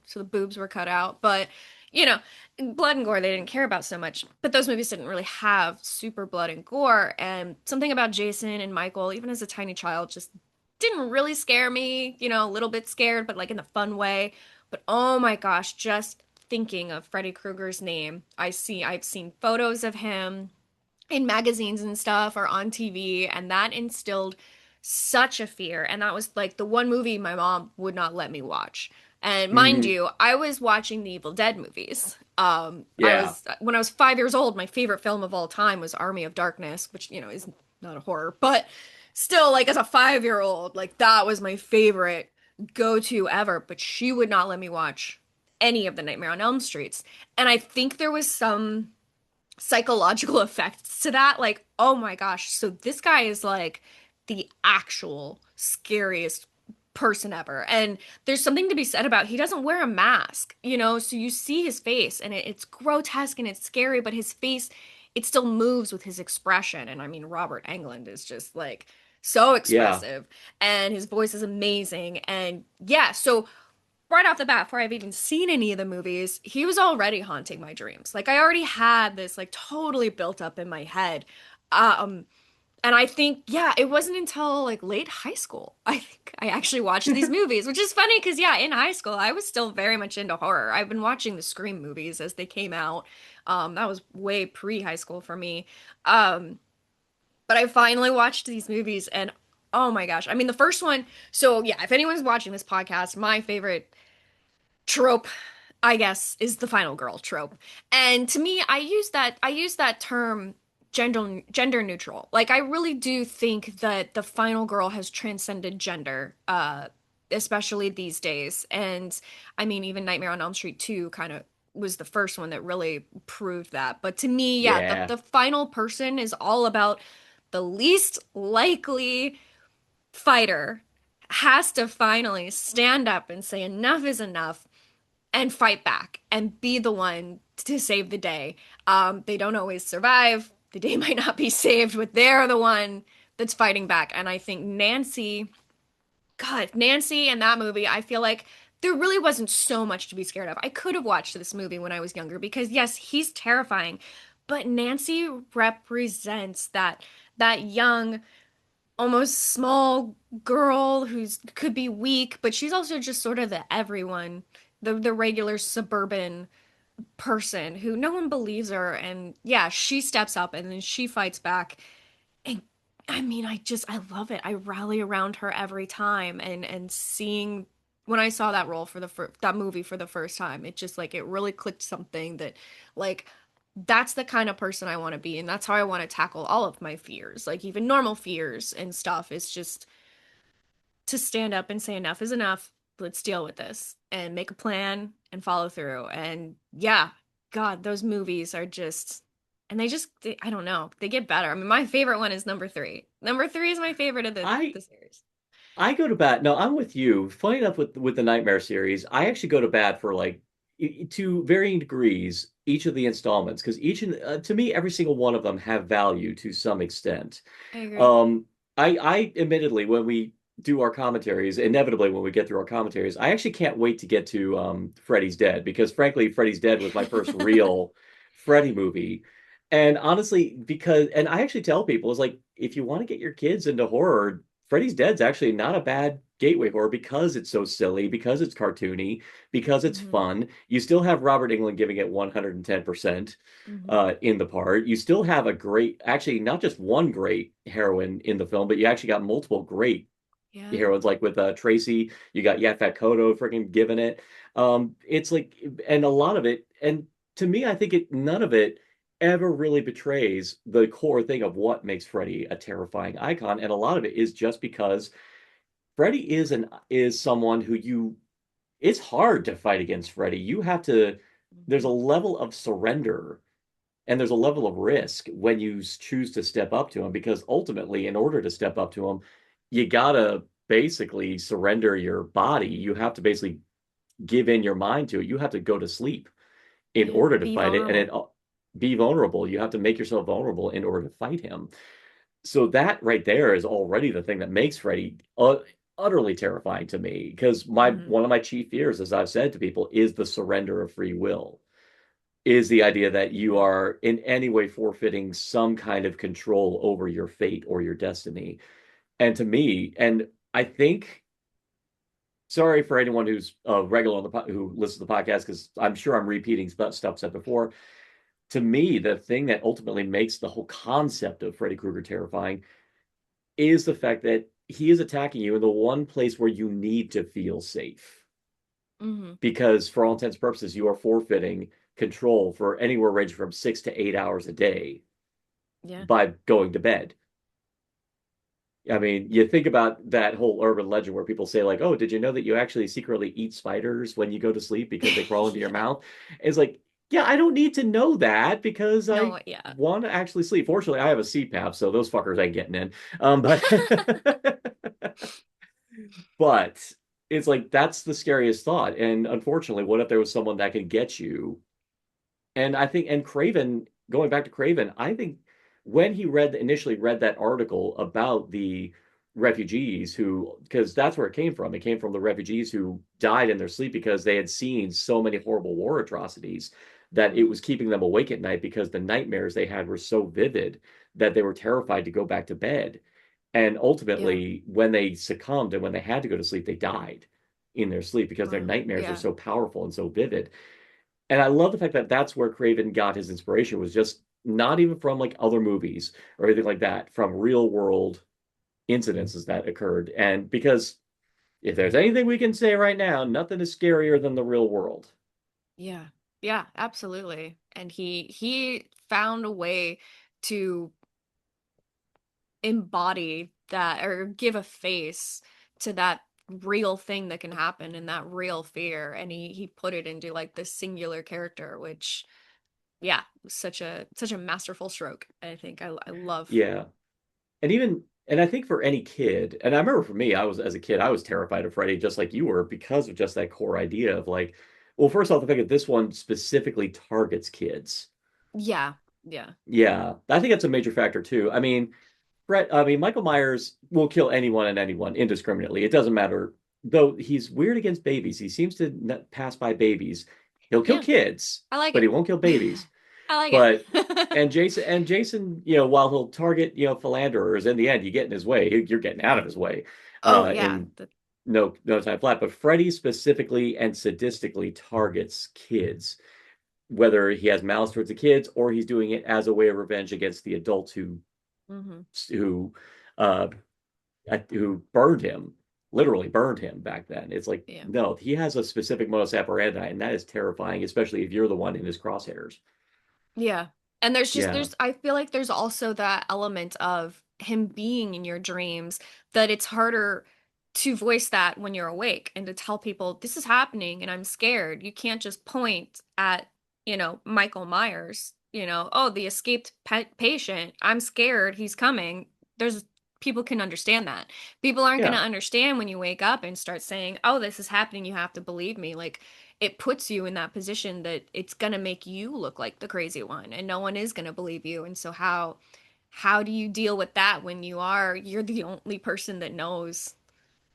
so the boobs were cut out. But, you know, blood and gore they didn't care about so much. But those movies didn't really have super blood and gore, and something about Jason and Michael, even as a tiny child, just didn't really scare me, a little bit scared, but like in a fun way. But oh my gosh, just thinking of Freddy Krueger's name, I've seen photos of him in magazines and stuff or on TV, and that instilled such a fear. And that was like the one movie my mom would not let me watch. And mind Hmm. you, I was watching the Evil Dead movies. I Yeah. was when I was 5 years old, my favorite film of all time was Army of Darkness, which is not a horror, but still, like as a 5 year old, like that was my favorite go-to ever. But she would not let me watch any of the Nightmare on Elm Streets, and I think there was some psychological effects to that. Like, oh my gosh, so this guy is like the actual scariest person ever. And there's something to be said about he doesn't wear a mask, so you see his face, and it's grotesque and it's scary, but his face, it still moves with his expression. And I mean, Robert Englund is just like so Yeah. expressive, and his voice is amazing. And yeah, so right off the bat, before I've even seen any of the movies, he was already haunting my dreams. Like I already had this like totally built up in my head. Um, and I think, yeah, it wasn't until like late high school I think I actually watched these movies, which is funny because yeah, in high school I was still very much into horror. I've been watching the Scream movies as they came out. That was way pre-high school for me. Um, but I finally watched these movies, and oh my gosh. I mean, the first one, so yeah, if anyone's watching this podcast, my favorite trope, I guess, is the final girl trope. And to me, I use that term gender neutral. Like I really do think that the final girl has transcended gender, especially these days. And I mean, even Nightmare on Elm Street 2 kind of was the first one that really proved that. But to me, yeah, the Yeah. the final person is all about the least likely fighter has to finally stand up and say enough is enough and fight back and be the one to save the day. They don't always survive. the day might not be saved, but they're the one that's fighting back. And I think Nancy, God, Nancy and that movie, I feel like there really wasn't so much to be scared of. I could have watched this movie when I was younger because yes, he's terrifying, but Nancy represents that young, almost small girl who's could be weak, but she's also just sort of the everyone, the regular suburban person who no one believes her, and yeah, she steps up and then she fights back. And I mean, I love it. I rally around her every time, and seeing when I saw that role for that movie for the first time, it just like it really clicked something that like that's the kind of person I want to be, and that's how I want to tackle all of my fears, like even normal fears and stuff. It's just to stand up and say enough is enough. Let's deal with this and make a plan and follow through. And yeah, God, those movies are just, and I don't know, they get better. I mean, my favorite one is number three. Number three is my favorite of I the series. I go to bat. No, I'm with you. Funny enough, with the Nightmare series, I actually go to bat for like to varying degrees each of the installments because to me every single one of them have value to some extent. I agree. Um, I admittedly when we do our commentaries, inevitably when we get through our commentaries, I actually can't wait to get to Freddy's Dead because frankly, Freddy's Dead was my first real Freddy movie. And honestly, and I actually tell people, is like, if you want to get your kids into horror, Freddy's Dead's actually not a bad gateway horror because it's so silly, because it's cartoony, because it's Hmm. fun. You still have Robert Englund giving it 110% Hmm. in the part. You still have a great, actually, not just one great heroine in the film, but you actually got multiple great Yeah. heroines, like with Tracy. You got Yaphet Kotto freaking giving it. It's like, and a lot of it, and to me, I think none of it ever really betrays the core thing of what makes Freddy a terrifying icon. And a lot of it is just because Freddy is someone who it's hard to fight against Freddy. There's a Hmm. level of surrender and there's a level of risk when you choose to step up to him because ultimately, in order to step up to him, you gotta basically surrender your body. You have to basically give in your mind to it. You have to go to sleep in Yeah. order to Be fight it, and vulnerable. it be vulnerable. You have to make yourself vulnerable in order to fight him. So that right there is already the thing that makes Freddy utterly terrifying to me because my Hmm. one of my chief fears, as I've said to people, is the surrender of free will, is the idea that you are in any way forfeiting some kind of control over your fate or your destiny. And to me, and I think, sorry for anyone who's regular on who listens to the podcast, because I'm sure I'm repeating stuff said before. To me, the thing that ultimately makes the whole concept of Freddy Krueger terrifying is the fact that he is attacking you in the one place where you need to feel safe. Hmm. Because for all intents and purposes, you are forfeiting control for anywhere ranging from 6 to 8 hours a day Yeah. by going to bed. I mean, you think about that whole urban legend where people say, like, oh, did you know that you actually secretly eat spiders when you go to sleep because they crawl into your Yeah. mouth? It's like, yeah, I don't need to know that because I No, yeah. want to actually sleep. Fortunately, I have a CPAP, so those fuckers ain't getting in. But but it's like that's the scariest thought. And unfortunately, what if there was someone that could get you? And I think, and Craven, going back to Craven, I think when he initially read that article about the refugees who, because that's where it came from. It came from the refugees who died in their sleep because they had seen so many horrible war atrocities that it Hmm. was keeping them awake at night because the nightmares they had were so vivid that they were terrified to go back to bed. And Yeah. ultimately, when they succumbed and when they had to go to sleep, they died in their sleep because their Wow. nightmares are Yeah. so powerful and so vivid. And I love the fact that that's where Craven got his inspiration, was just not even from like other movies or anything like that, from real world incidences that occurred. And because if there's anything we can say right now, nothing is scarier than the real world. Yeah. Yeah, absolutely. And he found a way to embody that or give a face to that real thing that can happen and that real fear. And he put it into like this singular character, which yeah, was such a masterful stroke. I think I love. Yeah. And I think for any kid, and I remember for me, I was as a kid, I was terrified of Freddy just like you were because of just that core idea of like, well, first off, the fact that this one specifically targets kids. Yeah. Yeah. Yeah, I think that's a major factor too. I mean, Michael Myers will kill anyone and anyone indiscriminately. It doesn't matter. Though he's weird against babies. He seems to pass by babies. He'll kill Yeah. kids, I like but he it. won't kill babies. I like But it. and Jason, while he'll target, philanderers, in the end, you get in his way. You're getting out of his way, Oh yeah. in no time flat. But Freddy specifically and sadistically targets kids, whether he has malice towards the kids or he's doing it as a way of revenge against the adults Hmm. who uh who burned him, literally burned him back then. It's like, Yeah. no, he has a specific modus operandi, and that is terrifying, especially if you're the one in his crosshairs. Yeah. And there's just Yeah. there's I feel like there's also that element of him being in your dreams that it's harder to voice that when you're awake and to tell people this is happening and I'm scared. You can't just point at, Michael Myers, oh, the escaped patient. I'm scared. He's coming. There's People can understand that. People aren't going to Yeah. understand when you wake up and start saying, "Oh, this is happening. You have to believe me." Like it puts you in that position that it's going to make you look like the crazy one and no one is going to believe you. And so how do you deal with that when you're the only person that knows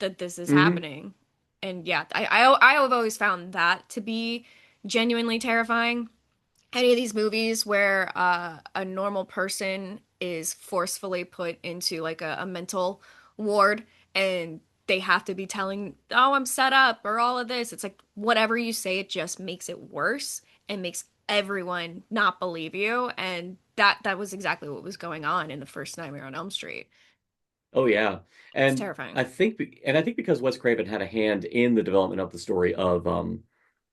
that this is Hmm. happening? And yeah, I have always found that to be genuinely terrifying. Any of these movies where a normal person is forcefully put into like a mental ward and they have to be telling, oh, I'm set up or all of this. It's like whatever you say, it just makes it worse and makes everyone not believe you. And that was exactly what was going on in the first Nightmare on Elm Street. Oh yeah. It's And terrifying. I think because Wes Craven had a hand in the development of the story of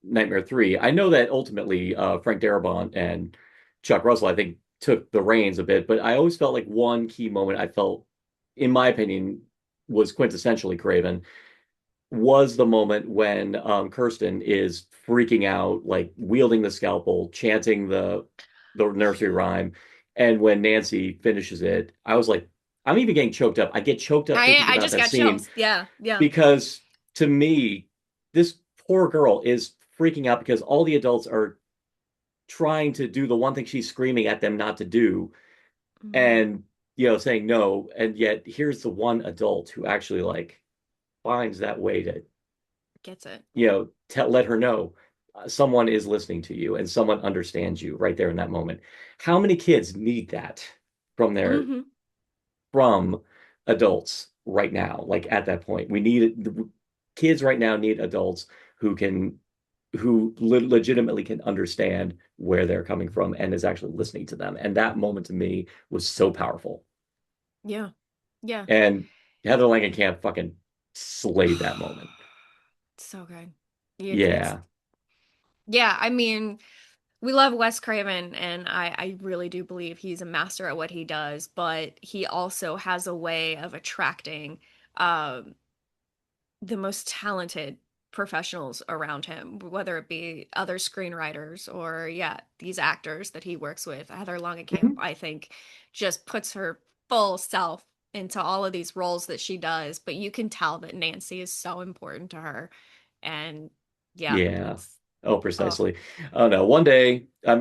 Nightmare 3, I know that ultimately Frank Darabont and Chuck Russell, I think, took the reins a bit, but I always felt like one key moment I felt, in my opinion, was quintessentially Craven was the moment when Kirsten is freaking out, like wielding the scalpel, chanting the nursery Yeah. rhyme, and when Nancy finishes it, I was like, I'm even getting choked up. I get choked up I thinking I about just that got scene chills. Yeah, yeah. because to me, this poor girl is freaking out because all the adults are trying to do the one thing she's screaming at them not to do, Hmm. and saying no, and yet here's the one adult who actually like finds that way to Gets it. let her know someone is listening to you and someone understands you right there in that moment. How many kids need that from their Hmm. from adults right now? Like at that point, we need kids right now need adults who can legitimately can understand where they're coming from and is actually listening to them. And that moment to me was so powerful. Yeah. Yeah. And Heather Langenkamp fucking slayed that moment. So good. It's Yeah. yeah, I mean, we love Wes Craven and I really do believe he's a master at what he does, but he also has a way of attracting um the most talented professionals around him, whether it be other screenwriters or yeah, these actors that he works with. Heather Langenkamp, Mhm. I think, just puts her full self into all of these roles that she does, but you can tell that Nancy is so important to her. And yeah, Yeah. it's Oh, oh. precisely. Oh no. One day I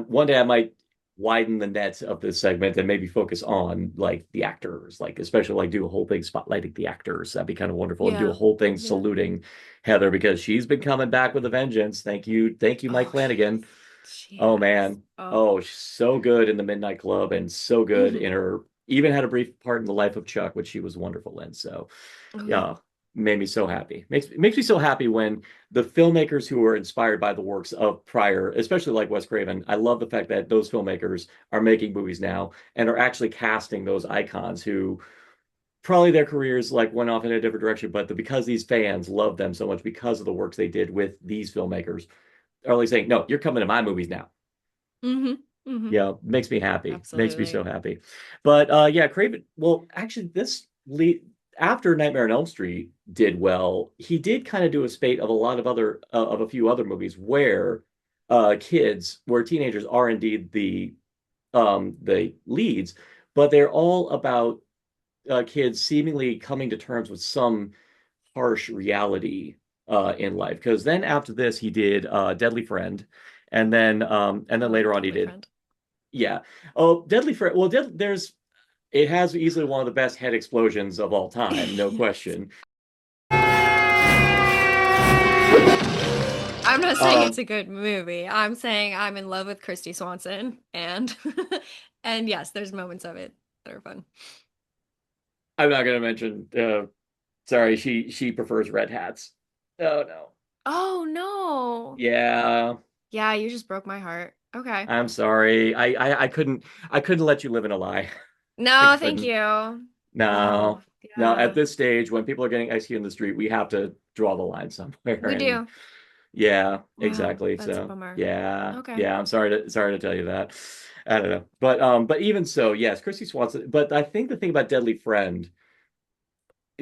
might widen the net of this segment and maybe focus on like the actors, like especially like do a whole thing spotlighting the actors. That'd be kind of wonderful, and do a Yeah. whole thing Yeah. saluting Heather because she's been coming back with a vengeance. Thank you, Mike Oh, she Flanagan. has. She Oh has. man. Oh. Oh, she's so good in the Midnight Club and so good Hmm. in her. Even had a brief part in the life of Chuck, which she was wonderful in. So Oh yeah. yeah, made me so happy. Makes me so happy when the filmmakers who were inspired by the works of prior, especially like Wes Craven, I love the fact that those filmmakers are making movies now and are actually casting those icons who probably their careers like went off in a different direction, but because these fans love them so much because of the works they did with these filmmakers, are like saying, "No, you're coming to my movies now." Hmm. Hmm. Yeah, makes me happy. Makes me so Absolutely. happy. But yeah, Craven. Well, actually, after Nightmare on Elm Street did well, he did kind of do a spate of a lot of other of a few other movies where where teenagers are indeed the leads, but they're all about kids seemingly coming to terms with some harsh reality in life. Because then after this, he did Deadly Friend, and then Oh, later on he Deadly did Friend. Yeah. Oh, Deadly Friend. Well, there's it has easily one of the best head explosions of all time, no Yes. question. I'm not saying it's Um, a good movie. I'm saying I'm in love with Christy Swanson and and yes, there's moments of it that are fun. I'm not gonna mention. Sorry, she prefers red hats. Oh no. Oh no. Yeah, Yeah, you just broke my heart. Okay. I'm sorry. I couldn't let you live in a lie. I No, thank couldn't. you. No. No, no. At Yeah. this stage, when people are getting executed in the street, we have to draw the line somewhere. We And do. yeah, Wow, exactly. that's a So bummer. yeah, Okay. yeah. I'm sorry to tell you that. I don't know, but even so, yes, Christy Swanson. But I think the thing about Deadly Friend,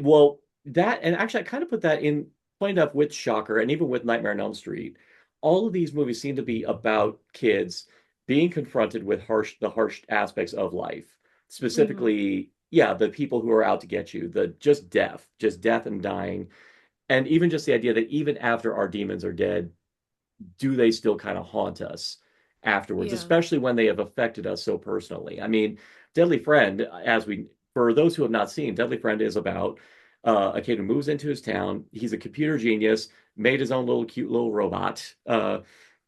well, that and actually, I kind of put that in point up with Shocker and even with Nightmare on Elm Street. All of these movies seem to be about kids being confronted with the harsh aspects of life. Hmm. Specifically, yeah, the people who are out to get you, the just death and dying, and even just the idea that even after our demons are dead, do they still kind of haunt us afterwards, Yeah. especially when they have affected us so personally? I mean, Deadly Friend, for those who have not seen, Deadly Friend is about a kid who moves into his town. He's a computer genius, made his own little cute little robot, kind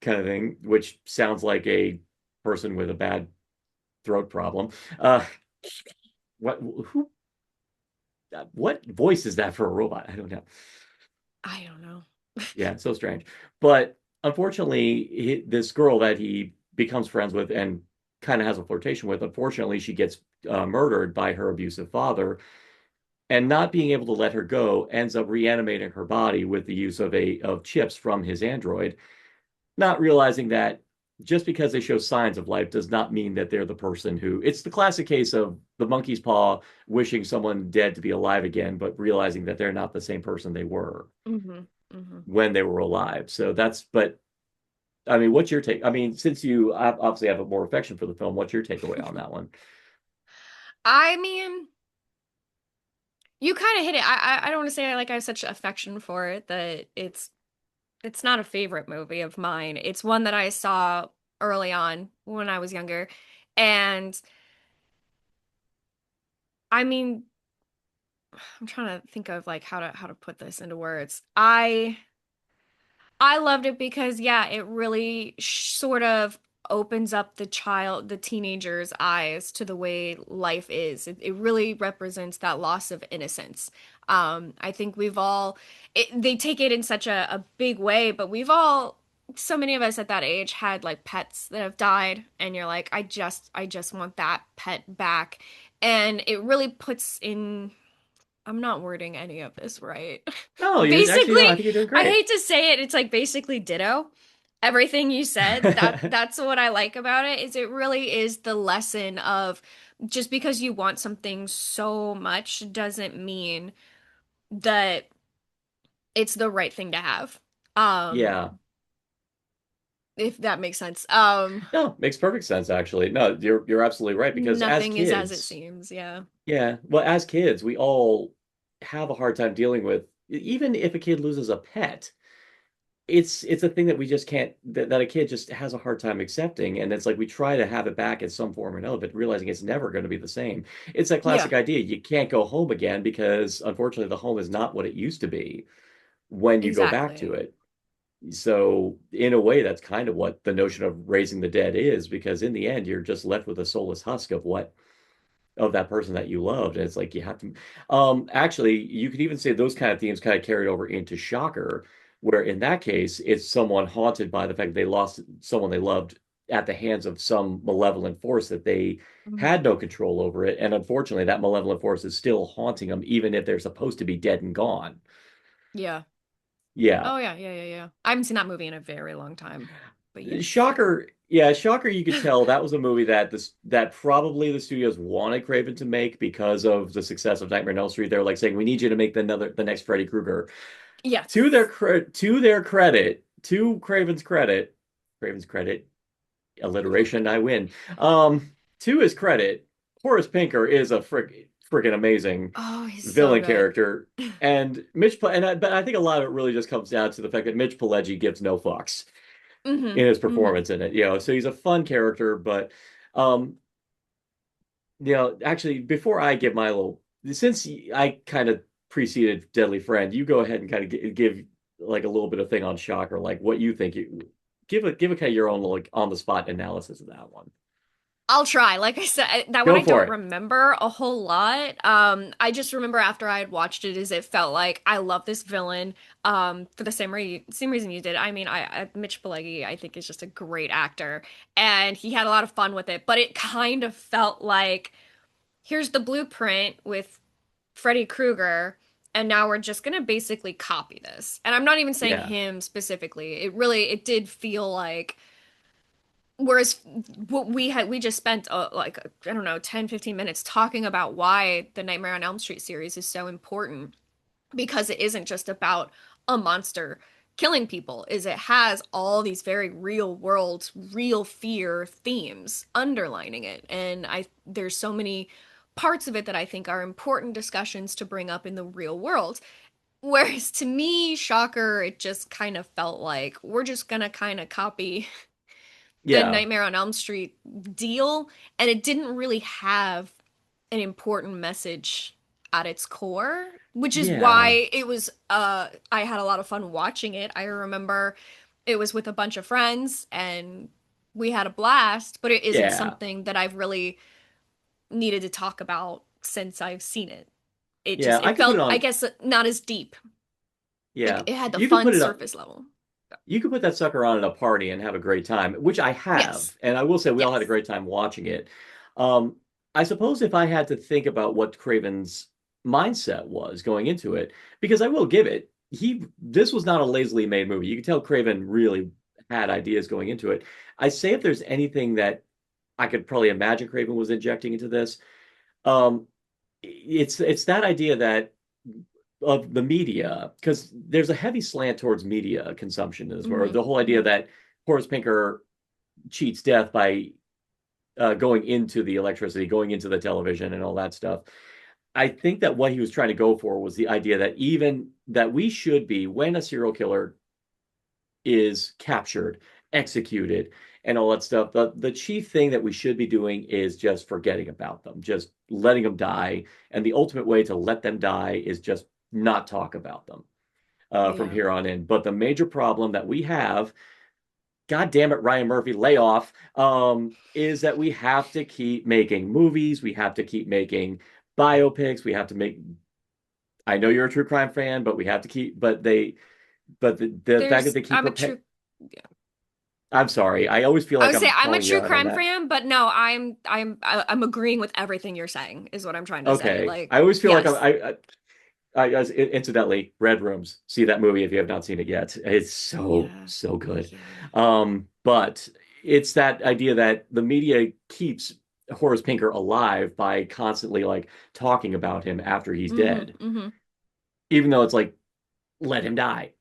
of thing, which sounds like a person with a bad throat problem. Uh, what who what voice is that for a robot? I don't know. I don't know. Yeah, it's so strange. But unfortunately, this girl that he becomes friends with and kind of has a flirtation with, unfortunately, she gets murdered by her abusive father. And not being able to let her go ends up reanimating her body with the use of chips from his android, not realizing that just because they show signs of life does not mean that they're the person who. It's the classic case of the monkey's paw wishing someone dead to be alive again, but realizing that they're not the same person they were Hmm. Hmm. when they were alive. So but I mean, what's your take? I mean, since you obviously have a more affection for the film, what's your takeaway on that one? I mean, you kind of hit it. I don't want to say like I have such affection for it that it's not a favorite movie of mine. It's one that I saw early on when I was younger. And I mean, I'm trying to think of like how to put this into words. I loved it because, yeah, it really sort of opens up the teenager's eyes to the way life is. It really represents that loss of innocence. I think they take it in such a big way, but so many of us at that age had like pets that have died, and you're like, I just want that pet back. And it really puts in I'm not wording any of this right. No, you're actually Basically, no. I think you're doing I great. hate to say it, it's like basically ditto. Everything you said, that's what I like about it, is it really is the lesson of just because you want something so much doesn't mean that it's the right thing to have. Yeah, If that makes sense. no, makes perfect sense actually. No, you're absolutely right because as Nothing is as it kids, seems, yeah. yeah, well, as kids, we all have a hard time dealing with even if a kid loses a pet. It's a thing that we just can't that a kid just has a hard time accepting, and it's like we try to have it back in some form or another, but realizing it's never going to be the same. It's that Yeah, classic idea you can't go home again because unfortunately the home is not what it used to be when you go back to exactly. it. So in a way, that's kind of what the notion of raising the dead is, because in the end, you're just left with a soulless husk of that person that you loved. And it's like you have to actually you could even say those kind of themes kind of carried over into Shocker, where in that case it's someone haunted by the fact that they lost someone they loved at the hands of some malevolent force that they Mhm. had no control over it. And unfortunately, that malevolent force is still haunting them, even if they're supposed to be dead and gone. Yeah. Yeah. Oh yeah, yeah, yeah, yeah. I haven't seen that movie in a very long time. But yes. Shocker, yeah, Shocker. You could tell that was a movie that probably the studios wanted Craven to make because of the success of Nightmare on Elm Street. They were like saying, "We need you to make the next Freddy Krueger." Yes. To their credit, to Craven's credit, alliteration, I win. To his credit, Horace Pinker is a freaking amazing Oh, he's so villain good. character, and but I think a lot of it really just comes down to the fact that Mitch Pileggi gives no fucks Hmm. in his Hmm. performance in it. So he's a fun character, but Um, actually, before I give my little, since I kind of preceded Deadly Friend, you go ahead and kind of give like a little bit of thing on Shocker, like what you think you give a kind of your own like on the spot analysis of that one. I'll try. Like I said, that one Go I for don't it. remember a whole lot. I just remember after I had watched it, is it felt like I love this villain. For the same reason you did. I mean, Mitch Pileggi, I think is just a great actor, and he had a lot of fun with it. But it kind of felt like here's the blueprint with Freddy Krueger, and now we're just gonna basically copy this. And I'm not even saying Yeah, him specifically. It did feel like. Whereas what we just spent like I don't know 10, 15 minutes talking about why the Nightmare on Elm Street series is so important, because it isn't just about a monster killing people, is it has all these very real world, real fear themes underlining it. And I there's so many parts of it that I think are important discussions to bring up in the real world. Whereas to me, Shocker, it just kind of felt like we're just gonna kind of copy the yeah, Nightmare on Elm Street deal, and it didn't really have an important message at its core, which is yeah, why it was I had a lot of fun watching it. I remember it was with a bunch of friends and we had a blast, but it isn't yeah, something that I've really needed to talk about since I've seen it. yeah. I It could put it felt, I on. guess, not as deep. Yeah, It had the you could fun put it up. surface level. You could put that sucker on at a party and have a great time, which I have. Yes. And I will say we all had a Yes. great time watching it. Um, I suppose if I had to think about what Craven's mindset was going into it, because I will give it, this was not a lazily made movie. You can tell Craven really had ideas going into it. I say if there's anything that I could probably imagine Craven was injecting into this, um, it's that idea that of the media, because there's a heavy slant towards media consumption as well. Hmm. The whole idea Hmm. that Horace Pinker cheats death by going into the electricity, going into the television, and all that stuff. I think that what he was trying to go for was the idea that even that we should be, when a serial killer is captured, executed, and all that stuff, the chief thing that we should be doing is just forgetting about them, just letting them die. And the ultimate way to let them die is just not talk about them from Yeah. here on in. But the major problem that we have, God damn it, Ryan Murphy, lay off, is that we have to keep making movies. We have to keep making biopics. We have to make. I know you're a true crime fan, but we have to keep. But the fact that There's they keep I'm a repeat. true I'm sorry. I always feel I like would say I'm I'm a calling you true out on crime that. fan, but no, I'm agreeing with everything you're saying, is what I'm trying to say. Okay. Like, I always feel like yes. incidentally, Red Rooms. See that movie if you have not seen it yet. It's so, Yeah. so good. Yeah. But it's that idea that the media keeps Horace Pinker alive by constantly like talking about him after he's Mm-hmm. dead, Mm-hmm. even though it's like, let him die.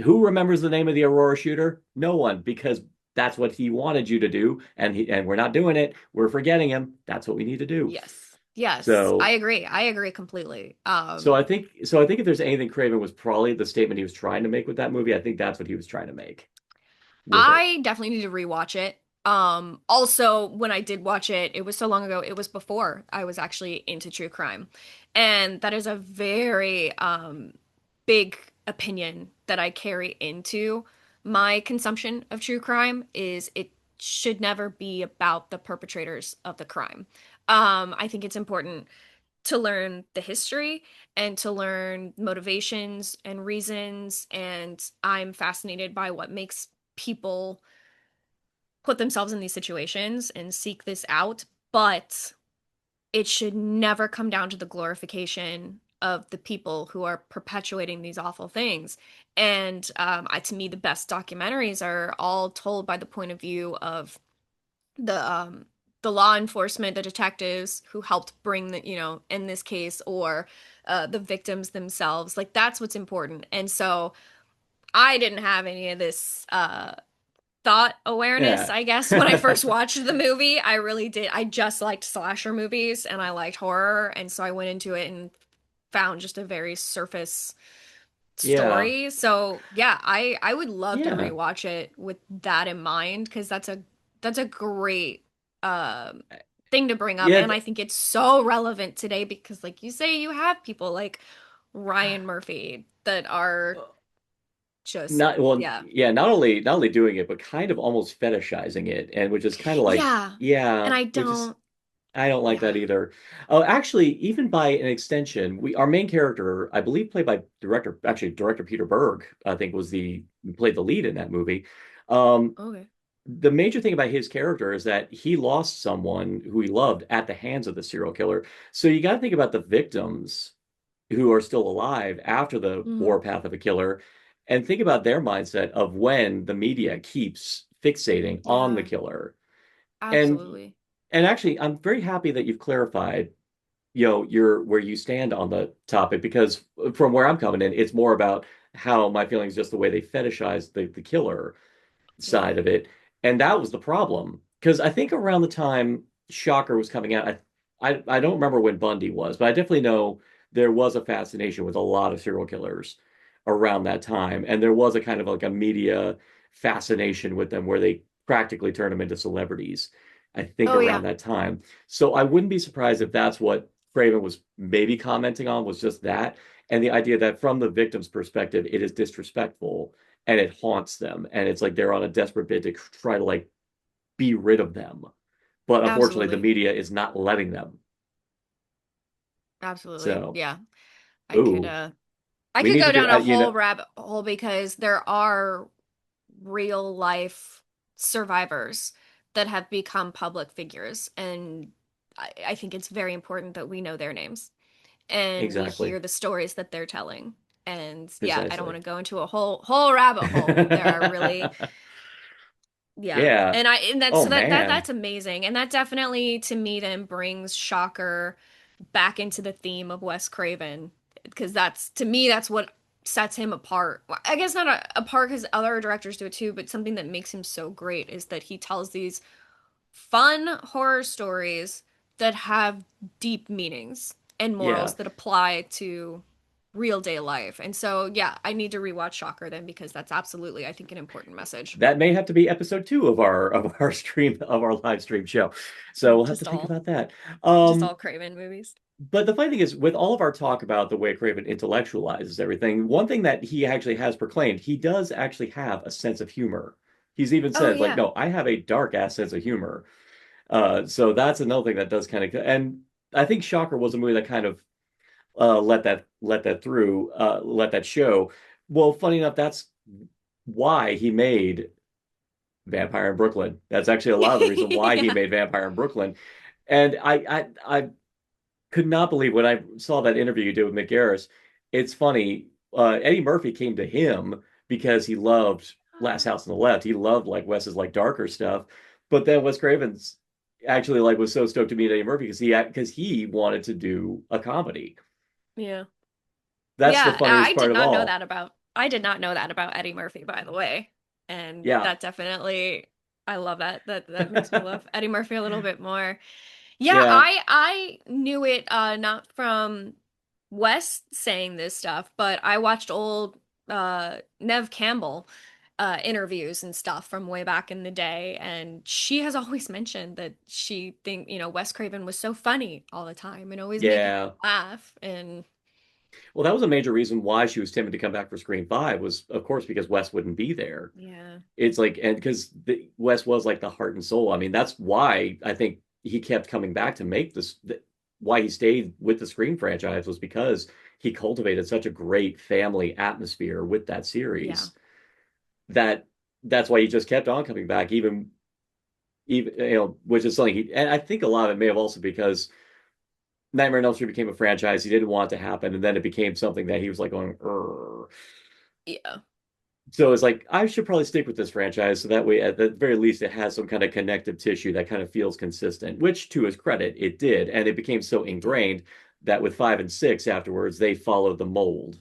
Who remembers the name of the Aurora shooter? No one, because that's what he wanted you to do, and we're not doing it. We're forgetting him. That's what we need to do. Yes. Yes. I So agree. I agree completely. so I think if there's anything Craven was probably the statement he was trying to make with that movie, I think that's what he was trying to make with it. I definitely need to rewatch it. Also, when I did watch it, it was so long ago, it was before I was actually into true crime. And that is a very big opinion that I carry into my consumption of true crime, is it should never be about the perpetrators of the crime. I think it's important to learn the history and to learn motivations and reasons, and I'm fascinated by what makes people put themselves in these situations and seek this out, but it should never come down to the glorification of the people who are perpetuating these awful things. And to me, the best documentaries are all told by the point of view of the the law enforcement, the detectives who helped bring the, in this case, or the victims themselves. Like that's what's important. And so I didn't have any of this thought awareness, Yeah. I guess, when I first watched the movie. I really did. I just liked slasher movies and I liked horror, and so I went into it and found just a very surface Yeah. story. So yeah, I would love to Yeah. rewatch it with that in mind, because that's a great um thing to bring up, Yeah, and I think it's so relevant today because, like you say, you have people like Ryan Murphy that are just, not well, yeah. yeah, not only doing it, but kind of almost fetishizing it, and which is kind of like, Yeah. yeah, And I which is don't, I don't like yeah. that either. Oh, actually, even by an extension, we our main character, I believe, played by director Peter Berg, I think was the played the lead in that movie. Um, Okay. the major thing about his character is that he lost someone who he loved at the hands of the serial killer. So you got to think about the victims who are still alive after the Mhm. warpath of a killer, and think about their mindset of when the media keeps fixating on the Yeah, killer. And absolutely. actually, I'm very happy that you've clarified, your where you stand on the topic, because from where I'm coming in, it's more about how my feelings just the way they fetishize the killer Yeah. side of it. And that was the problem. Because I think around the time Shocker was coming out, I don't remember when Bundy was, but I definitely know there was a fascination with a lot of serial killers around that time. And there was a kind of like a media fascination with them where they practically turned them into celebrities, I think Oh around yeah. that time. So I wouldn't be surprised if that's what Craven was maybe commenting on, was just that. And the idea that from the victim's perspective, it is disrespectful and it haunts them. And it's like they're on a desperate bid to try to like be rid of them. But unfortunately, the Absolutely. media is not letting them. Absolutely. So, Yeah. I could ooh, uh I we could need to go do, down a whole rabbit hole because there are real life survivors that have become public figures, and I think it's very important that we know their names and we exactly, hear the stories that they're telling. And yeah, I don't want precisely. to go into a whole rabbit hole, but there are really, yeah. Yeah. And that's Oh so man. that's amazing. And that definitely to me then brings Shocker back into the theme of Wes Craven, because that's to me that's what sets him apart. Well, I guess not apart because other directors do it too, but something that makes him so great is that he tells these fun horror stories that have deep meanings and Yeah. morals that apply to real day life. And so, yeah, I need to rewatch Shocker then because that's absolutely, I think, an important message. That may have to be episode two of our stream of our live stream show. So we'll have to Just think all, about that. just all Um, Craven movies. But the funny thing is, with all of our talk about the way Craven intellectualizes everything, one thing that he actually has proclaimed, he does actually have a sense of humor. He's even Oh said, like, yeah. no, I have a dark ass sense of humor. So that's another thing that does kind of, and I think Shocker was a movie that kind of let that show. Well, funny enough, that's why he made Vampire in Brooklyn. That's actually a lot of the reason why he Yeah. made Vampire in Brooklyn. And I could not believe when I saw that interview you did with Mick Garris. It's funny. Eddie Murphy came to him because he loved Last House on the Left. He loved like Wes's like darker stuff. But then Wes Craven's actually like was so stoked to meet Eddie Murphy because he wanted to do a comedy. Yeah. That's the Yeah, funniest part of all. I did not know that about Eddie Murphy, by the way. And Yeah, that definitely I love that. That makes me love Eddie Murphy a little bit more. Yeah, yeah, I knew it not from Wes saying this stuff, but I watched old Nev Campbell interviews and stuff from way back in the day, and she has always mentioned that she think, Wes Craven was so funny all the time and always making yeah. her laugh. And Well, that was a major reason why she was timid to come back for Scream 5 was, of course, because Wes wouldn't be there. yeah. It's like, and because Wes was like the heart and soul. I mean, that's why I think he kept coming back to make this. Why he stayed with the Scream franchise was because he cultivated such a great family atmosphere with that Yeah. series that that's why he just kept on coming back, even which is something and I think a lot of it may have also because Nightmare on Elm Street became a franchise he didn't want to happen, and then it became something that he was like going, "Urgh." Yeah. So it's like I should probably stick with this franchise so that way, at the very least, it has some kind of connective tissue that kind of feels consistent. Which, to his credit, it did, and it became so It did. ingrained that with 5 and 6 afterwards, they followed the mold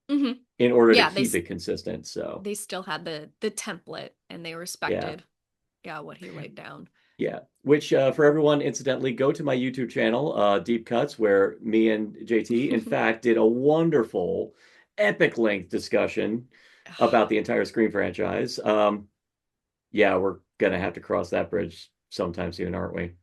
Hmm. in order to Yeah, keep it consistent. So they still had the template and they yeah, respected, yeah, what he laid down. yeah. Which for everyone, incidentally, go to my YouTube channel, Deep Cuts, where me and JT, in fact, did a wonderful, epic length discussion about the entire Scream franchise. Yeah, we're gonna have to cross that bridge sometime soon, aren't we?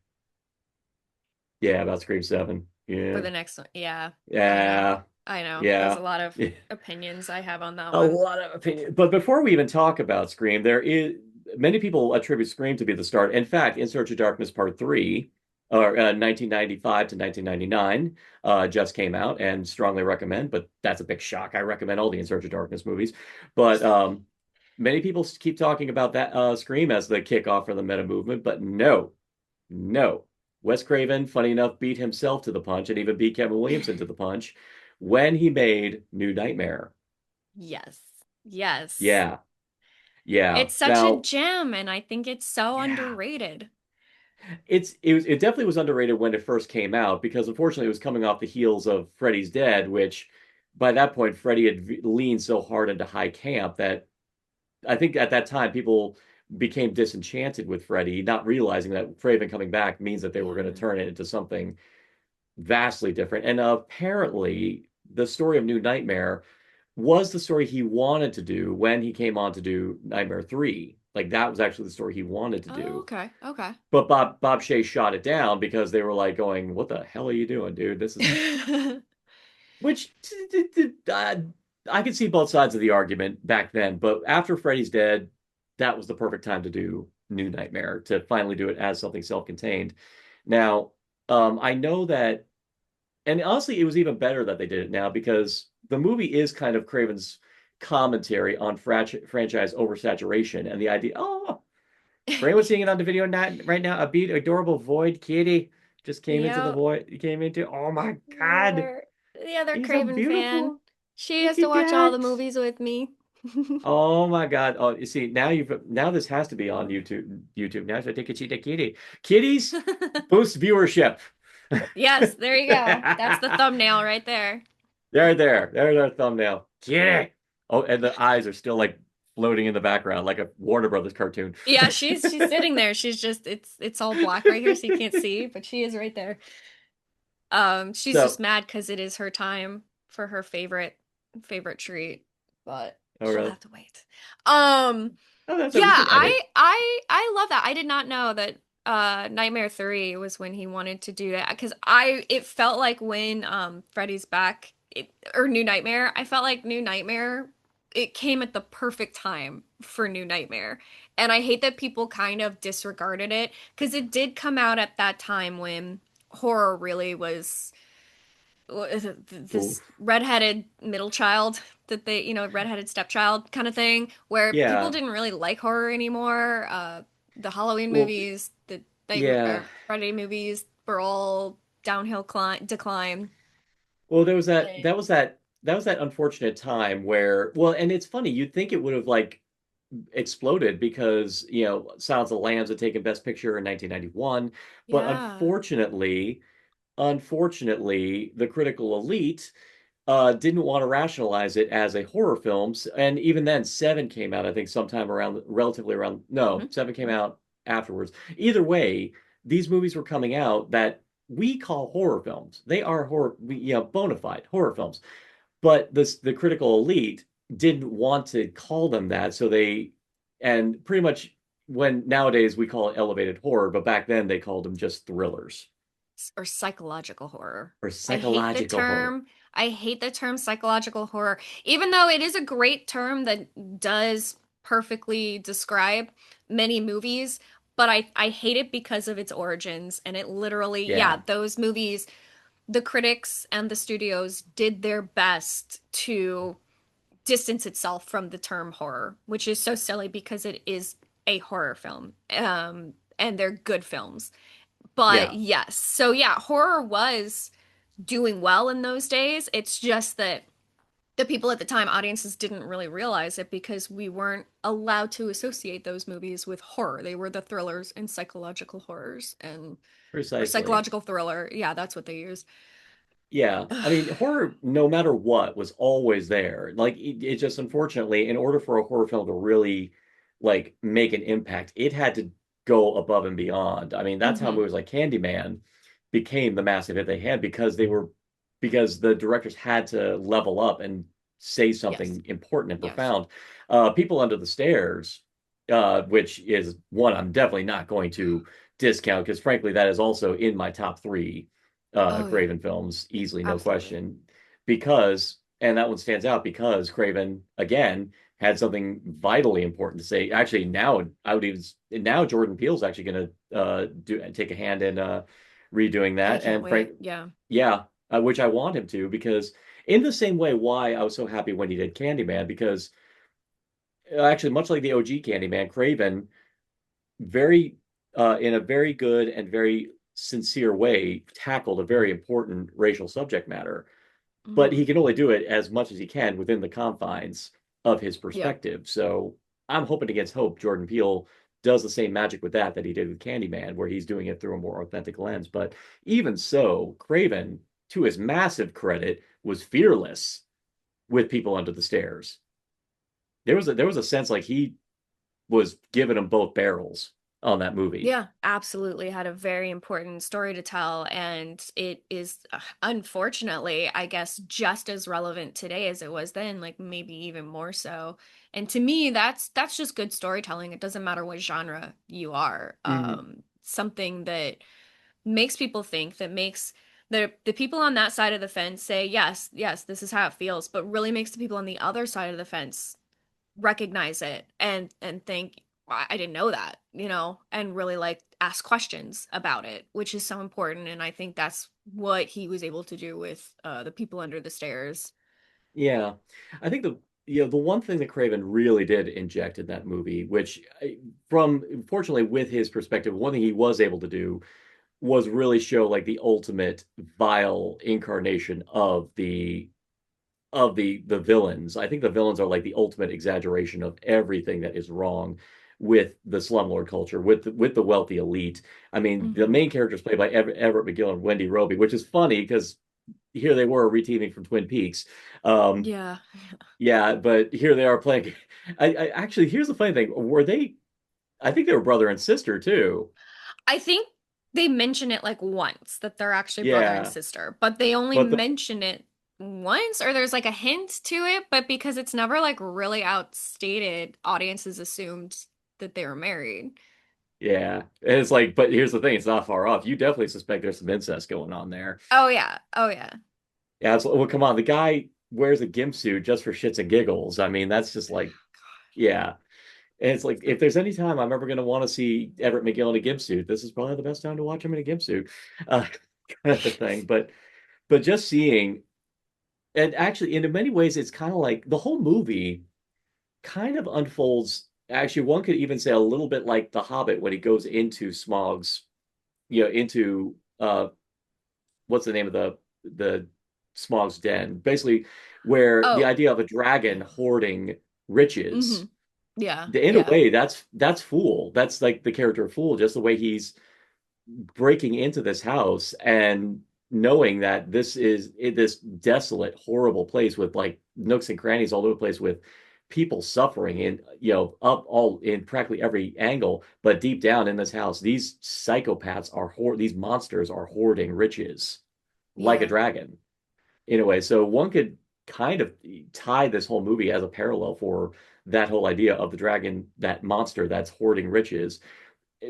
Yeah, about Scream 7. For Yeah. the next one. Yeah, I know. Yeah. I know. There's a Yeah. lot of opinions I have on that A one. lot of opinion. But before we even talk about Scream, there is many people attribute Scream to be the start. In fact, In Search of Darkness Part 3, or 1995 to 1999, just came out and strongly recommend, but that's a big shock. I recommend all the In Search of Darkness movies. But many people keep talking about that Scream as the kickoff for the meta movement, but no, no. Wes Craven, funny enough, beat himself to the punch and even beat Kevin Williamson to the punch when he made New Nightmare. Yes. Yes. Yeah, yeah. It's such a Now, gem, and I think it's so yeah, underrated. it definitely was underrated when it first came out because unfortunately it was coming off the heels of Freddy's Dead, which by that point Freddy had leaned so hard into high camp that I think at that time people became disenchanted with Freddy, not realizing that Craven coming back means that they were going to Yeah. turn it into something vastly different. And apparently, the story of New Nightmare was the story he wanted to do when he came on to do Nightmare 3. Like that was actually the story he wanted to Oh, do. okay. Okay. But Bob Shea shot it down because they were like going, "What the hell are you doing, dude? This is..." Which I could see both sides of the argument back then, but after Freddy's Dead, that was the perfect time to do New Nightmare, to finally do it as something self-contained. Now, I know that, and honestly, it was even better that they did it now because the movie is kind of Craven's commentary on franchise oversaturation and the idea. Oh, for anyone seeing it on the video not right now, a beat adorable void kitty just came into the Yep. void. Came into. Oh my God, The other he's so Craven fan. beautiful. She Look has to at watch all the that. movies with me. Oh my God. Oh, you see, now this has to be on YouTube. YouTube now. So take a cheetah kitty. Kitties boost viewership. Yes, there you go. That's the thumbnail right there. There. There's our thumbnail. Kitty. Oh, and the eyes are still like floating in the background, like a Warner Brothers cartoon. Yeah, she's sitting there. She's just it's all black right here, so you can't see, but she is right there. She's just So, mad because it is her time for her favorite treat, but oh she'll really? have to wait. Um, Oh, that's yeah, right. We can edit. I love that. I did not know that Nightmare 3 was when he wanted to do that because I it felt like when Freddy's back or New Nightmare, I felt like New Nightmare it came at the perfect time for New Nightmare. And I hate that people kind of disregarded it because it did come out at that time when horror really was this Oof. redheaded middle child that they, redheaded stepchild kind of thing, where people Yeah. didn't really like horror anymore. The Halloween Well, movies, the yeah. or Friday movies were all decline. Well, And that was that unfortunate time where, well, and it's funny, you'd think it would have like exploded because, Silence of the Lambs had taken Best Picture in 1991, but yeah. unfortunately, the critical elite didn't want to rationalize it as a horror film. And even then, Seven came out, I think, sometime around, relatively around, no, Hmm. Seven came Hmm. out afterwards. Either way, these movies were coming out that we call horror films. They are bona fide horror films. But the critical elite didn't want to call them that. And pretty much when nowadays we call it elevated horror, but back then they called them just thrillers Or psychological horror. or I hate the psychological horror. term. I hate the term psychological horror, even though it is a great term that does perfectly describe many movies, but I hate it because of its origins. And it literally, yeah, Yeah. those movies, the critics and the studios did their best to distance itself from the term horror, which is so silly because it is a horror film. And they're good films. But Yeah. yes, so yeah, horror was doing well in those days. It's just that the people at the time, audiences didn't really realize it because we weren't allowed to associate those movies with horror. They were the thrillers and psychological horrors and or Precisely. psychological thriller. Yeah, that's what they used. Yeah. I mean, horror, no matter what, was always there. Like it just unfortunately, in order for a horror film to really like make an impact, it had to go above and beyond. I mean, that's how Hmm. movies like Candyman became the massive hit they had because the directors had to level up and say Yes. something important and Yes. profound. People Under the Stairs, which is one I'm definitely not going to discount because frankly that is also in my top three Oh yeah, Craven films, easily, no absolutely. question. Because and that one stands out because Craven again had something vitally important to say. Actually, now I would even now Jordan Peele's actually going to do take a hand in redoing I that. can't And Frank, wait. Yeah. yeah, which I want him to because in the same way why I was so happy when he did Candyman because actually much like the OG Candyman, Craven very in a very good and very sincere way tackled a very important racial subject matter, but Hmm. he can only do it as much as he can within the confines of his Yeah. perspective. So I'm hoping against hope Jordan Peele does the same magic with that he did with Candyman, where he's doing it through a more authentic lens. But even so, Craven, to his massive credit, was fearless with people under the stairs. There was a sense like he was giving them both barrels on that movie. Yeah, absolutely. Had a very important story to tell, and it is unfortunately, I guess, just as relevant today as it was then, like maybe even more so. And to me, that's just good storytelling. It doesn't matter what genre you are. Mhm. Something that makes people think, that makes the people on that side of the fence say, yes, yes, this is how it feels, but really makes the people on the other side of the fence recognize it and think, I didn't know that, and really like ask questions about it, which is so important. And I think that's what he was able to do with the people under the stairs. Yeah, I think the one thing that Craven really did inject in that movie, which from fortunately with his perspective, one thing he was able to do was really show like the ultimate vile incarnation of the villains. I think the villains are like the ultimate exaggeration of everything that is wrong with the slumlord culture, with the wealthy elite. I mean, the Hmm. main characters played by Everett McGill and Wendy Roby, which is funny because here they were reteaming from Twin Peaks. Um, Yeah. yeah, but here they are playing. I actually here's the funny thing: were they? I think they were brother and sister too. I think they mention it like once that they're actually brother and Yeah, sister, but they only but the mention it once, or there's like a hint to it, but because it's never like really outstated, audiences assumed that they were married. yeah, and it's like, but here's the thing: it's not far off. You definitely suspect there's some incest going on there. Oh yeah. Oh yeah. Yeah, it's, well, come on, the guy wears a gimp suit just for shits and giggles. I mean, that's just like, yeah. And it's like, if there's any time I'm ever going to want to see Everett McGill in a gimp suit, this is probably the best time to watch him in a gimp suit, uh, kind of a thing. But just seeing, and actually, in many ways, it's kind of like the whole movie kind of unfolds. Actually, one could even say a little bit like The Hobbit when he goes into Smaug's, into what's the name of the Smaug's den, basically, where the Oh, idea of a dragon hoarding riches. hmm. Yeah, In a yeah, way, that's Fool. That's like the character of Fool, just the way he's breaking into this house and knowing that this desolate, horrible place with like nooks and crannies all over the place with people suffering in up all in practically every angle, but deep down in this house, these psychopaths these monsters are hoarding riches like a yeah, dragon in a way. So one could kind of tie this whole movie as a parallel for that whole idea of the dragon, that monster that's hoarding riches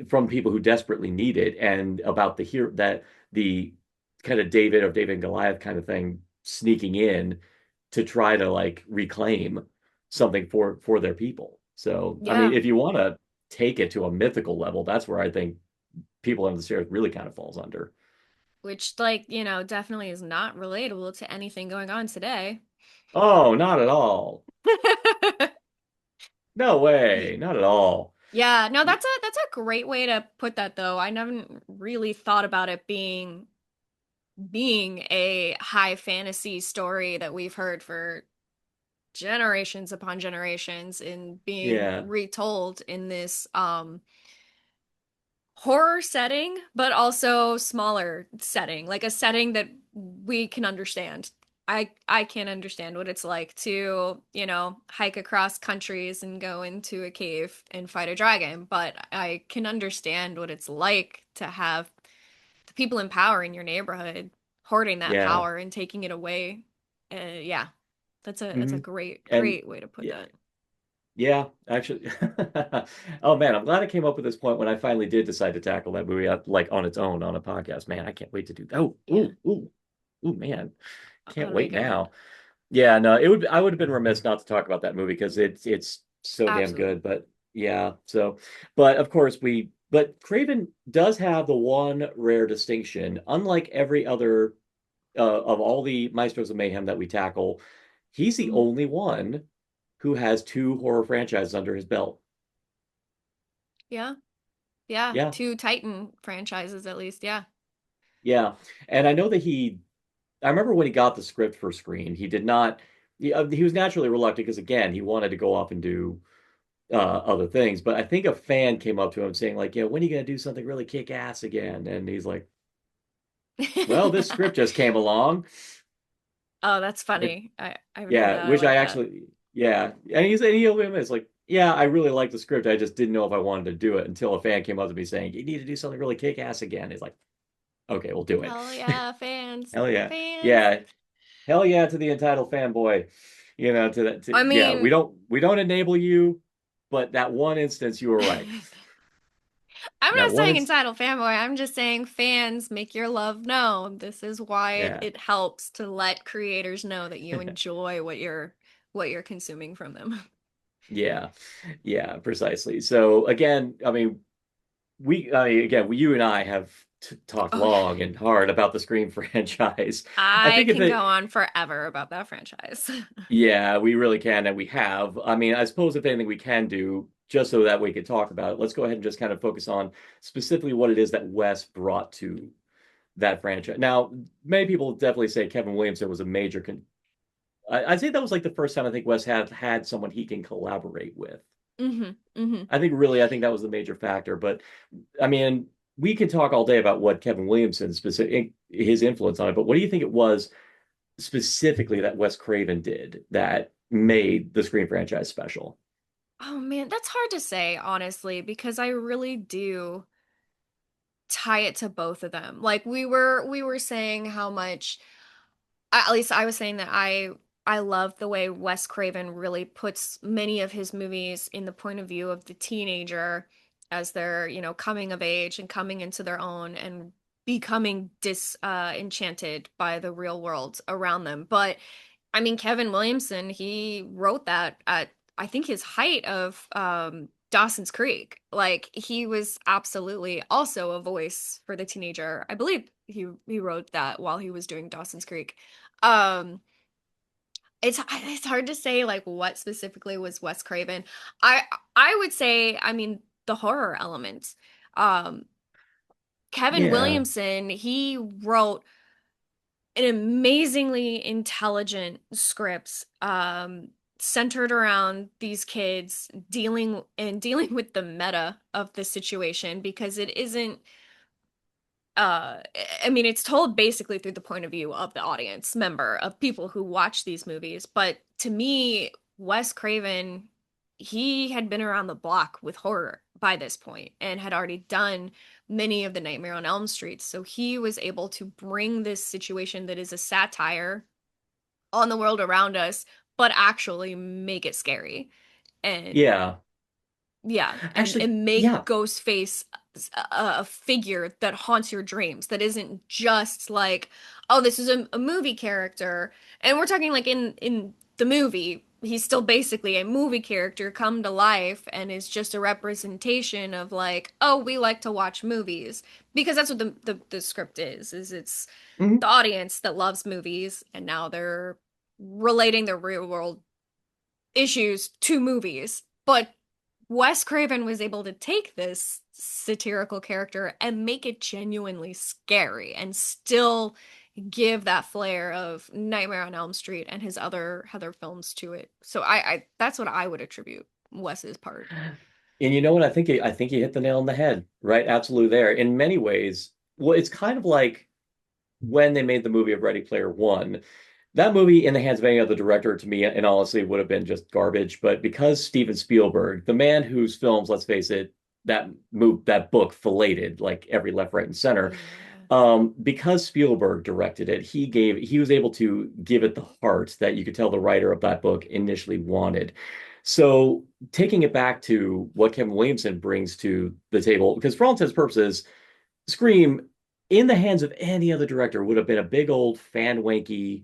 from people who desperately need it, and about the kind of David and Goliath kind of thing sneaking in to try to like reclaim something for their people. So, I mean, yeah. if you want to take it to a mythical level, that's where I think People Under the Stairs really kind of falls under. Which, like, definitely is not relatable to anything going on today. Oh, not at all. No way, not at all. Yeah, no, that's a great way to put that though. I never really thought about it being a high fantasy story that we've heard for generations upon generations and being Yeah, retold in this horror setting, but also smaller setting, like a setting that we can understand. I can't understand what it's like to, hike across countries and go into a cave and fight a dragon, but I can understand what it's like to have the people in power in your neighborhood hoarding that yeah. power and taking it away. Yeah, that's a Hmm. great And great way to put yeah, that. Yeah, actually. Oh man, I'm glad I came up with this point when I finally did decide to tackle that movie like on its own on a podcast. Man, I can't wait to do that. Oh, Yeah, ooh, ooh, ooh, man. Can't that'll be wait good. now. Yeah, no, I would have been remiss not to talk about that movie because it's so damn Absolutely. good. But yeah, so but of course but Craven does have the one rare distinction, unlike every other of all the Maestros of Mayhem that we tackle, he's the Mhm. only one who has two horror franchises under his belt. Yeah, yeah, Yeah, two Titan franchises at least. Yeah. yeah. And I know that I remember when he got the script for Screen, he did not, he was naturally reluctant because, again, he wanted to go off and do other things. But I think a fan came up to him saying, like, yeah, when are you going to do something really kick ass again? And he's like, well, this script just came along. Oh, that's It, funny. I haven't heard yeah, that. I which I like that. actually, yeah. And he'll admit, it's like, yeah, I really like the script. I just didn't know if I wanted to do it until a fan came up to me saying, you need to do something really kick ass again. He's like, okay, we'll do it. Hell yeah, fans. Hell yeah. Fans. Yeah. Hell yeah to the entitled fanboy. You know, to that I yeah, mean, we don't enable you, but that one instance you were right. I'm That not one saying is entitled fanboy. I'm just saying fans make your love known. This is why yeah. it helps to let creators know that you enjoy what you're consuming from them. Yeah. Yeah, precisely. So again, I mean, you and I have t talked Oh, long and hard about the Scream franchise. I I think if can go it on forever about that franchise. yeah, we really can, and we have. I mean, I suppose if anything we can do, just so that we could talk about it, let's go ahead and just kind of focus on specifically what it is that Wes brought to that franchise. Now, many people definitely say Kevin Williamson was a major. I'd say that was like the first time I think Wes had someone he can collaborate with. Hmm. I think that was the major factor. But I mean, we can talk all day about what Kevin Williamson specific his influence on it. But what do you think it was specifically that Wes Craven did that made the Scream franchise special? Oh man, that's hard to say, honestly, because I really do tie it to both of them. Like we were saying how much at least I was saying that I love the way Wes Craven really puts many of his movies in the point of view of the teenager as they're, coming of age and coming into their own and becoming enchanted by the real world around them. But I mean, Kevin Williamson, he wrote that at I think his height of Dawson's Creek. Like he was absolutely also a voice for the teenager. I believe he wrote that while he was doing Dawson's Creek. Um, it's hard to say like what specifically was Wes Craven. I I would say, I mean, the horror elements. Um, Kevin Yeah. Williamson, he wrote an amazingly intelligent scripts centered around these kids dealing with the meta of the situation because it isn't uh I mean it's told basically through the point of view of the audience member of people who watch these movies, but to me Wes Craven, he had been around the block with horror by this point and had already done many of the Nightmare on Elm Street, so he was able to bring this situation that is a satire on the world around us but actually make it scary and Yeah. yeah, Actually, and make yeah. Ghostface a figure that haunts your dreams. That isn't just like, oh, this is a movie character, and we're talking like in the movie, he's still basically a movie character come to life, and is just a representation of like, oh, we like to watch movies because that's what the script is it's Mhm. the audience that loves movies, and now they're relating their real world issues to movies. But Wes Craven was able to take this satirical character and make it genuinely scary and still give that flair of Nightmare on Elm Street and his other films to it. So I that's what I would attribute Wes's part. And you know what? I think he hit the nail on the head, right? Absolutely there. In many ways, well, it's kind of like when they made the movie of Ready Player One. That movie, in the hands of any other director, to me, and honestly, would have been just garbage. But because Steven Spielberg, the man whose films, let's face it, that book filleted like every left, right, and center, Yeah. because Spielberg directed it, he was able to give it the heart that you could tell the writer of that book initially wanted. So taking it back to what Kevin Williamson brings to the table, because for all intents and purposes, Scream, in the hands of any other director, would have been a big old fan wanky,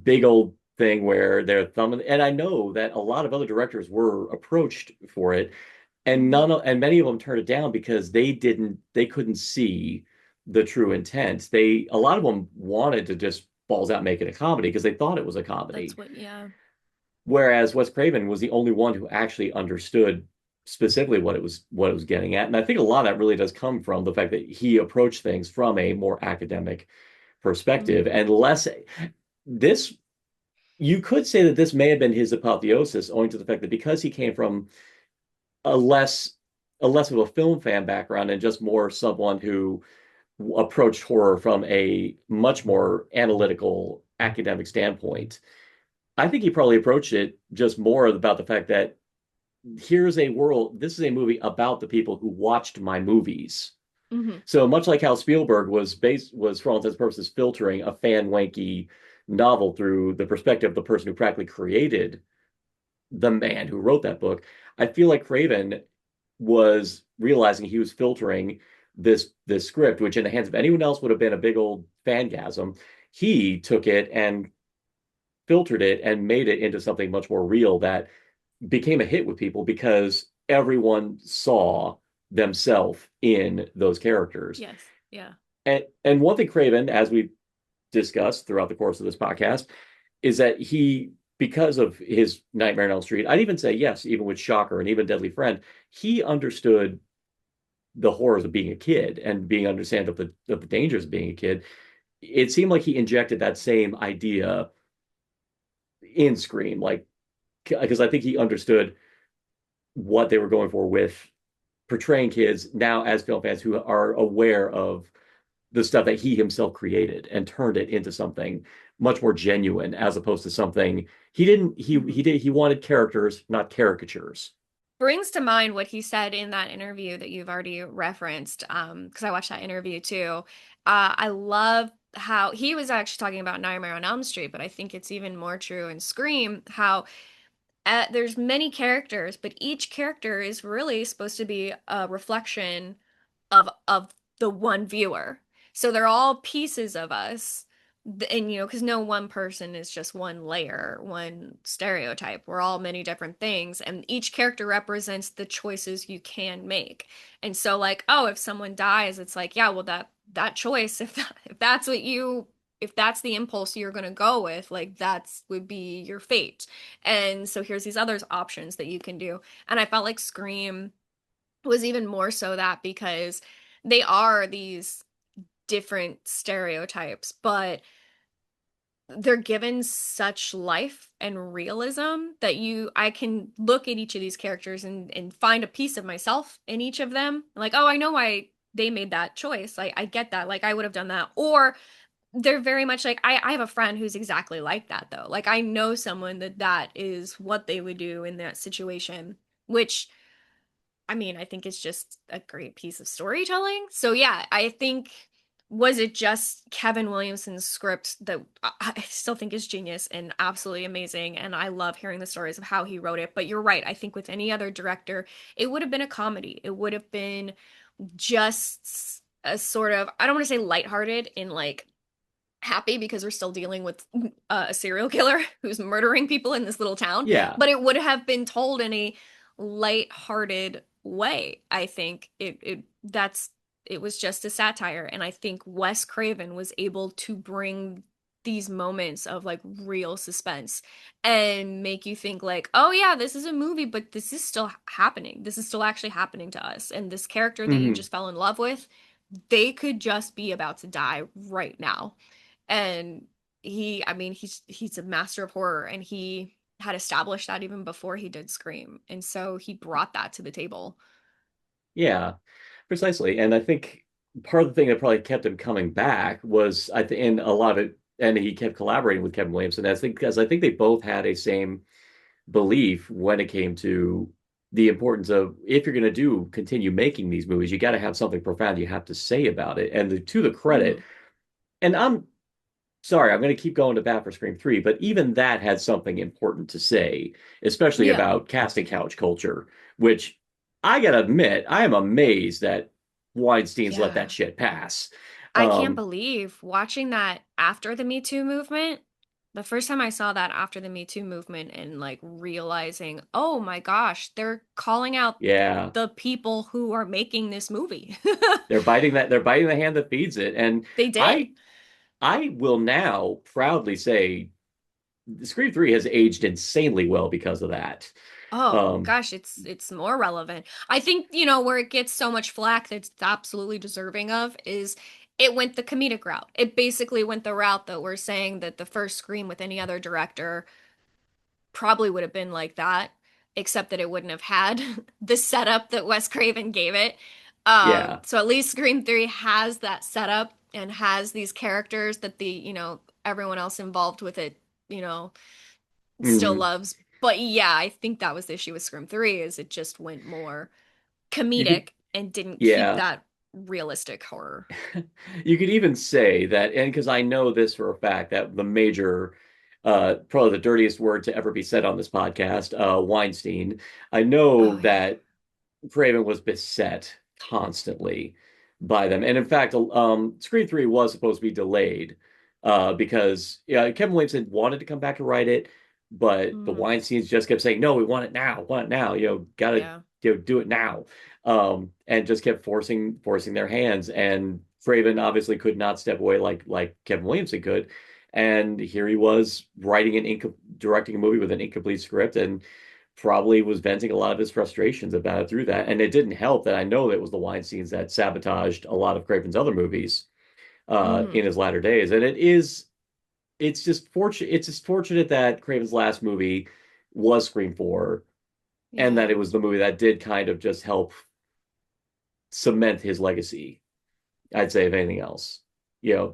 big old thing where they're thumbing. And I know that a lot of other directors were approached for it, and Mhm. many of them turned it down because they couldn't see the true intent. A lot of them wanted to just balls out make it a comedy because they thought it was a That's comedy. what, yeah. Whereas Wes Craven was the only one who actually understood specifically what it was getting at. And I think a lot of that really does come from the fact that he approached things from a more academic perspective Mhm. and less this you could say that this may have been his apotheosis owing to the fact that because he came from a less of a film fan background and just more someone who approached horror from a much more analytical academic standpoint. I think he probably approached it just more about the fact that this is a movie about the people who watched my movies. Mhm. So much like how Spielberg was for all intents and purposes filtering a fan wanky novel through the perspective of the person who practically created the man who wrote that book, I feel like Craven was realizing he was filtering this script, which in the hands of anyone else would have been a big old fangasm. He took it and filtered it and made it into something much more real that became a hit with people because everyone saw themselves in those characters. Yes. Yeah. And one thing Craven, as we've discussed throughout the course of this podcast, is that because of his Nightmare on Elm Street, I'd even say yes, even with Shocker and even Deadly Friend, he understood the horrors of being a kid and being understand of the dangers of being a kid. It seemed like he injected that same idea in Scream, like because I think he understood what they were going for with portraying kids now as film fans who are aware of the stuff that he himself created and turned it into something much more genuine as opposed to something he didn't Mhm. he wanted characters, not caricatures. Brings to mind what he said in that interview that you've already referenced, because I watched that interview too. I love how he was actually talking about Nightmare on Elm Street, but I think it's even more true in Scream, how there's many characters, but each character is really supposed to be a reflection of the one viewer. So they're all pieces of us. And because no one person is just one layer, one stereotype. We're all many different things, and each character represents the choices you can make. And so, like, oh, if someone dies, it's like, yeah, well, that choice, if that's the impulse you're gonna go with, like that's would be your fate. And so here's these other options that you can do. And I felt like Scream was even more so that because they are these different stereotypes, but they're given such life and realism that I can look at each of these characters and find a piece of myself in each of them. Like, oh, I know why they made that choice. I get that. Like I would have done that. Or they're very much like I have a friend who's exactly like that though. Like I know someone that is what they would do in that situation, which I mean, I think it's just a great piece of storytelling. So yeah, I think was it just Kevin Williamson's script that I still think is genius and absolutely amazing, and I love hearing the stories of how he wrote it. But you're right, I think with any other director, it would have been a comedy. It would have been just a sort of, I don't want to say lighthearted in like happy because we're still dealing with a serial killer who's murdering people in this little town, Yeah. but it would have been told in a light-hearted way. I think it was just a satire, and I think Wes Craven was able to bring these moments of like real suspense and make you think like, oh yeah, this is a movie, but this is still happening. This is still actually happening to us. And this character that you Hmm. just fell in love with, they could just be about to die right now. And I mean, he's a master of horror, and he had established that even before he did Scream. And so he brought that to the table. Yeah, precisely. And I think part of the thing that probably kept him coming back was I think in a lot of it, and he kept collaborating with Kevin Williamson. I think because I think they both had a same belief when it came to the importance of if you're going to do continue making these movies, you got to have something profound you have to say about it. And to the credit, Mhm. and sorry, I'm going to keep going to bat for Scream 3, but even that had something important to say, especially Yeah. about casting couch culture, which I gotta admit, I am amazed that Weinstein's let that Yeah. shit pass. I can't Um, believe watching that after the Me Too movement. The first time I saw that after the Me Too movement and like realizing, oh my gosh, they're calling out yeah, the people who are making this movie. they're biting the hand that feeds it. And They did. I I will now proudly say Scream 3 has aged insanely well because of that. Oh Um, gosh, it's more relevant. I think, where it gets so much flack that it's absolutely deserving of is it went the comedic route. It basically went the route that we're saying that the first Scream with any other director probably would have been like that, except that it wouldn't have had the setup that Wes Craven gave it. yeah. So at least Scream 3 has that setup and has these characters that everyone else involved with it, you know, still Mhm. loves. But yeah, I think that was the issue with Scream 3 is it just went more You could, comedic and didn't keep yeah. that realistic horror. You could even say that, and because I know this for a fact, that the major, probably the dirtiest word to ever be said on this podcast, Weinstein, I know Oh yeah. that Craven was beset constantly by them. And in fact, Scream 3 was supposed to be delayed because yeah, Kevin Williamson wanted to come back to write it, but the Hmm. Weinsteins just kept saying, no, we want it now, gotta, Yeah. do it now. And just kept forcing their hands. And Craven obviously could not step away like Kevin Williamson could. And here he was writing directing a movie with an incomplete script, and probably was venting a lot of his frustrations about it through that. And it didn't help that I know it was the Weinsteins that sabotaged a lot of Craven's other movies Hmm. in his latter days. And it's just fortunate that Craven's last movie was Scream 4, and that Yeah. it was the movie that did kind of just help cement his legacy, I'd say, if anything else. Yeah,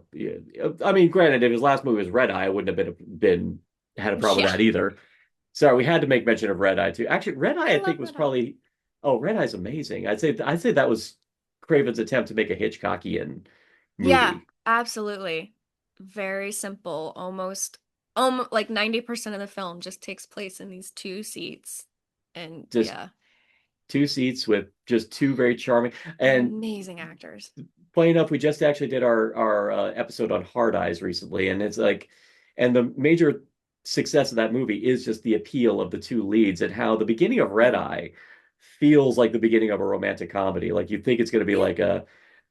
I mean, granted, if his last movie was Red Eye, I wouldn't have been had a problem Yeah. with that either. Sorry, we had to make mention of Red Eye too. Actually, Red Eye, I I love think, was Red Eye. probably Red Eye's amazing. I'd say that was Craven's attempt to make a Hitchcockian Yeah, movie. absolutely. Very simple, almost like 90% of the film just takes place in these two seats. And Just yeah, two seats with just two very charming and amazing actors. funny enough, we just actually did our episode on Hard Eyes recently, and it's like, and the major success of that movie is just the appeal of the two leads and how the beginning of Red Hmm. Eye feels like the beginning of a romantic comedy. Like you think it's going to be Yeah,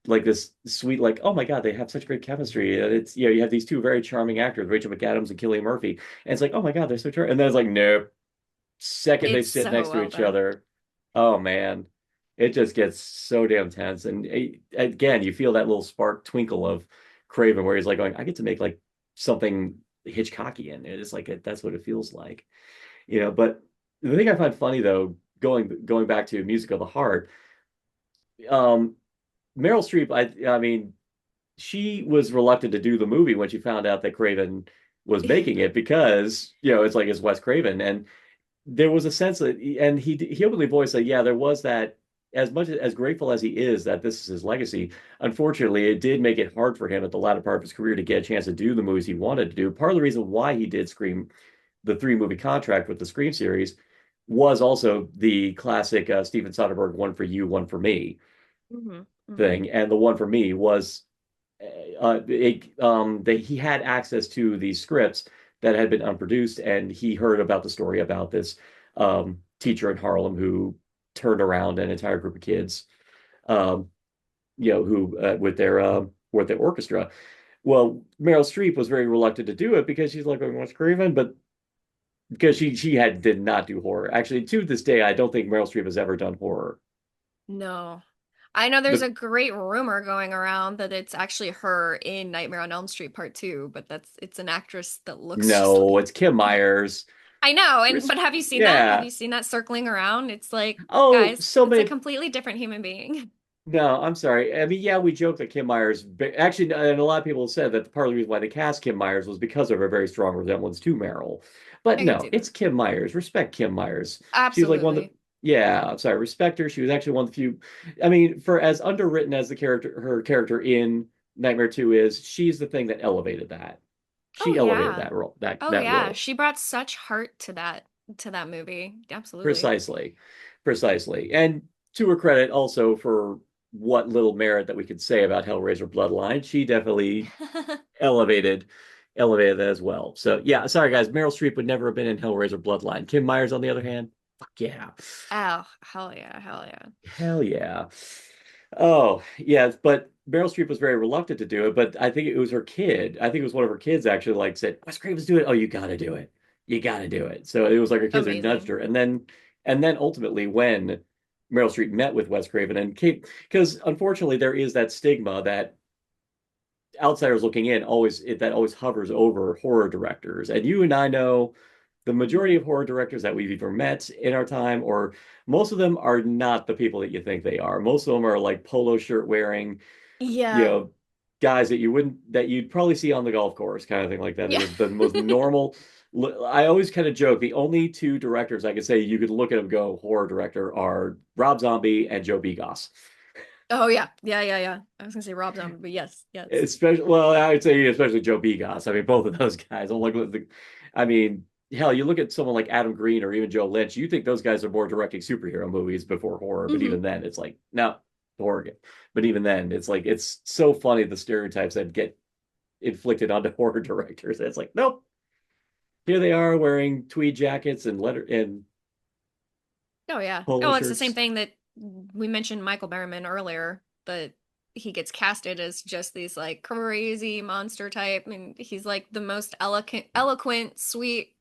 like this sweet, like, oh my God, they have such great chemistry. And it's, you have these two very charming actors, Rachel McAdams and Cillian Murphy, and it's like, oh my God, they're so charming. And then it's like, nope, second they it's sit so next to well each done. other, oh man, it just gets so damn tense. And again, you feel that little spark twinkle of Craven where he's like going, I get to make like something Hitchcockian. It's like that's what it feels like, But the thing I find funny though, going back to Music of the Heart, um, Meryl Streep, I mean, she was reluctant to do the movie when she found out that Craven was making it because it's like it's Wes Craven, and there was a sense that, and he openly voiced that, yeah, there was that. As much as grateful as he is that this is his legacy, unfortunately, it did make it hard for him at the latter part of his career to get a chance to do the movies he wanted to do. Part of the reason why he did Scream, the three-movie contract with the Scream series, was also the classic Steven Soderbergh "One for You, One for Me" Hmm. Hmm. thing, and the "One for Me" was that he had access to these scripts that had been unproduced, and he heard about the story about this teacher in Harlem who turned around an entire group of kids, um, who with their orchestra. Well, Meryl Streep was very reluctant to do it because she's like, "What's Craven?" But because she did not do horror. Actually, to this day, I don't think Meryl Streep has ever done horror. No. I know there's The a great rumor going around that it's actually her in Nightmare on Elm Street Part 2, but it's an actress that looks just No, like it's Kim Myers. I know, and Res- but have you seen that? Have yeah. you seen that circling around? It's like, Oh, guys, so it's a many. completely different human being. No, I'm sorry. I mean, yeah, we joke that Kim Myers, actually, and a lot of people said that part of the reason why they cast Kim Myers was because of her very strong resemblance to Meryl. But I could no, see it's that. Kim Myers. Respect Kim Myers. She was like one of the, Absolutely. yeah, I'm sorry, respect her. She was actually one of the few. I mean, for as underwritten as her character in Nightmare 2 is, she's the thing that elevated that. Oh She elevated yeah. that role, that Oh that yeah. role. She brought such heart to that movie. Absolutely. Precisely. Precisely. And to her credit, also for what little merit that we could say about Hellraiser Bloodline, she definitely elevated elevated that as well. So yeah, sorry guys, Meryl Streep would never have been in Hellraiser Bloodline. Kim Myers, on the other hand, fuck yeah. Oh, hell yeah, hell yeah. Hell yeah. Oh, yes, but Meryl Streep was very reluctant to do it, but I think it was her kid. I think it was one of her kids actually like said, Wes Craven's do it. Oh, you gotta do it. You gotta do it. So it was like her kids are nudged Amazing. her. And then ultimately when Meryl Streep met with Wes Craven and Kate, because unfortunately there is that stigma that outsiders looking in that always hovers over horror directors. And you and I know the majority Mhm. of horror directors that we've either met in our time, or most of them are not the people that you think they are. Most of them are like polo shirt wearing, you Yeah. know, guys that you'd probably see on the golf course, kind of thing like that. Yeah. They're the most normal. I always kind of joke the only two directors I could say you could look at them go horror director are Rob Zombie and Joe Begos. Oh yeah. Yeah, yeah, yeah. I was gonna say Rob Zombie, but yes, yes. Especially, well, I would say especially Joe Begos. I mean, both of those guys. I'm like, I mean, hell, you look at someone like Adam Green or even Joe Lynch. You think those guys are more directing superhero movies before horror, but Hmm. even then, it's like, no, horror. But even then, it's like it's so funny the stereotypes that get inflicted onto horror directors. It's like, nope, here they are wearing tweed jackets and letter and Oh yeah. polo Oh, it's the same shirts. thing that we mentioned Michael Berryman earlier, that he gets casted as just these like crazy monster type, and he's like the most eloquent, sweet,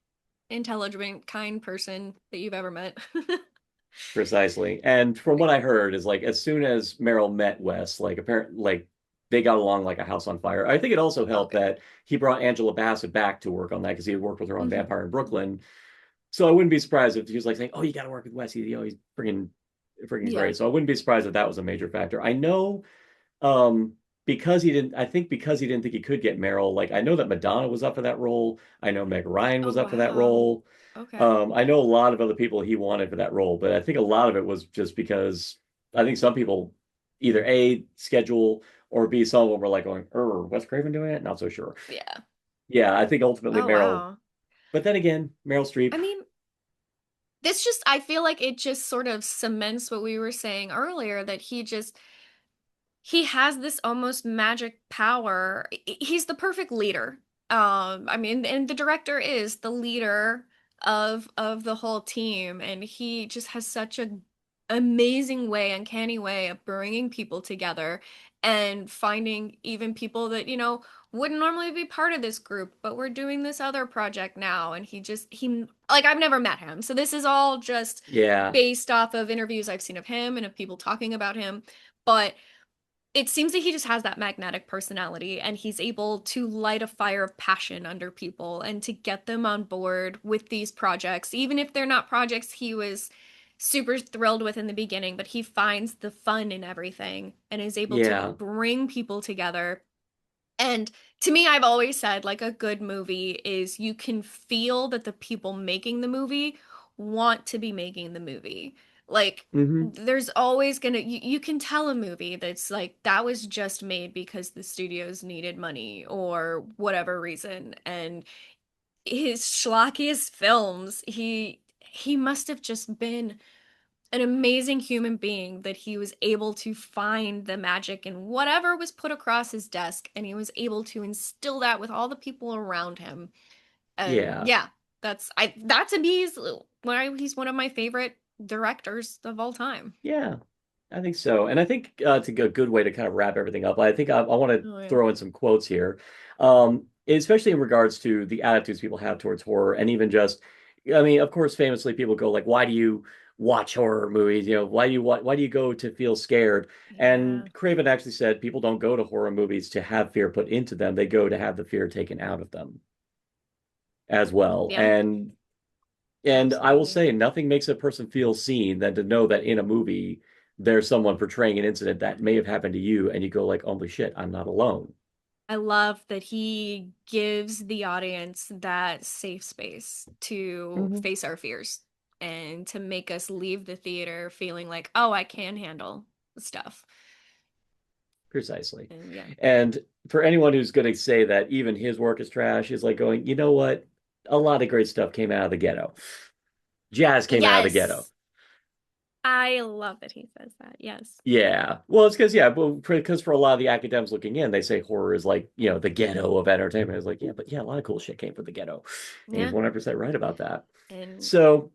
intelligent, kind person that you've ever met. Precisely. And from what I heard is like as soon as Meryl met Wes, like apparently like they got along like a house on fire. I think it also Oh, helped good. that he brought Angela Bassett back to work on that because he had worked with her on Hmm. Vampire in Brooklyn. So I wouldn't be surprised if he was like saying, "Oh, you got to work with Wes. He's freaking Yeah. great." So I wouldn't be surprised if that was a major factor. I know um because he didn't I think because he didn't think he could get Meryl, like I know that Madonna was up for that role. I know Meg Ryan Oh was up for that wow. role. Okay. I know a lot of other people he wanted for that role, but I think a lot of it was just because I think some people either A, schedule, or B, some of them were like going, Wes Craven doing it? Not so sure. Yeah. Yeah, I think ultimately Oh Meryl, wow. but then again, Meryl Streep, I mean, this just, I feel like it just sort of cements what we were saying earlier, that he has this almost magic power. He's the perfect leader. I mean, and the director is the leader of the whole team, and he just has such a amazing way, uncanny way of bringing people together and finding even people that, wouldn't normally be part of this group, but we're doing this other project now. And he, like, I've never met him. So this is all just yeah, based off of interviews I've seen of him and of people talking about him. But it seems that he just has that magnetic personality, and he's able to light a fire of passion under people and to get them on board with these projects, even if they're not projects he was super thrilled with in the beginning, but he finds the fun in everything and is able to yeah, bring people together. And to me, I've always said, like, a good movie is you can feel that the people making the movie want to be making the movie. Like, hmm there's always gonna, you can tell a movie that's like, that was just made because the studios needed money or whatever reason. And his schlockiest films, he must have just been an amazing human being, that he was able to find the magic in whatever was put across his desk, and he was able to instill that with all the people around him. And yeah. yeah, that to me is why he's one of my favorite directors of all time. Yeah, I think so. And I think it's a good way to kind of wrap everything up. I think I want to Oh yeah. throw in some quotes here, especially in regards to the attitudes people have towards horror, and even just, I mean, of course, famously people go like, "Why do you watch horror movies? Why do you go to feel scared?" Yeah. And Craven actually said people don't go to horror movies to have fear put into them; they go to have the fear taken out of them as well. Yeah, And I will absolutely. say, nothing makes a person feel seen than to know that in a movie, there's someone portraying an incident that may have happened to you, and you go like, "Holy shit, I'm not alone." I love that he gives the audience that safe space to Hmm. face our fears and to make us leave the theater feeling like, oh, I can handle stuff. Precisely. And yeah. And for anyone who's going to say that even his work is trash, is like going, you know what? A lot of great stuff came out of the ghetto. Jazz came out of the ghetto. Yes. I love that he says that. Yes. Yeah. Well, it's because, yeah, because for a lot of the academics looking in, they say horror is like, the ghetto of entertainment. It's like, yeah, but yeah, a lot of cool shit came from the ghetto. And he's Yeah. 100% right about that. And So,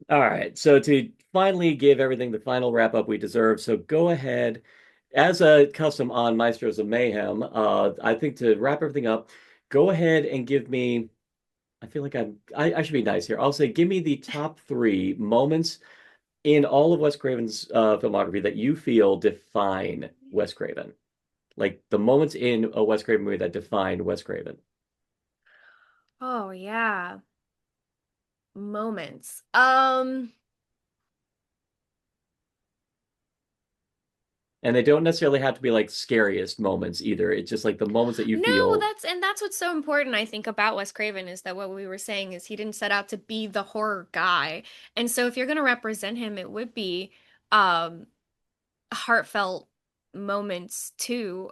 all right. So to finally give everything the final wrap up we deserve, so go ahead. As a custom on Maestros of Mayhem, I think to wrap everything up, go ahead and give me. I feel like I should be nice here. I'll say, give me the top three moments in all of Wes Craven's filmography that you feel define Wes Craven. Like the moments in a Wes Craven movie that defined Wes Craven. oh yeah, moments. And they don't necessarily have to be like scariest moments either. It's just like the moments that you No, feel. that's what's so important, I think, about Wes Craven is that what we were saying is he didn't set out to be the horror guy. And so if you're going to represent him, it would be um heartfelt moments too.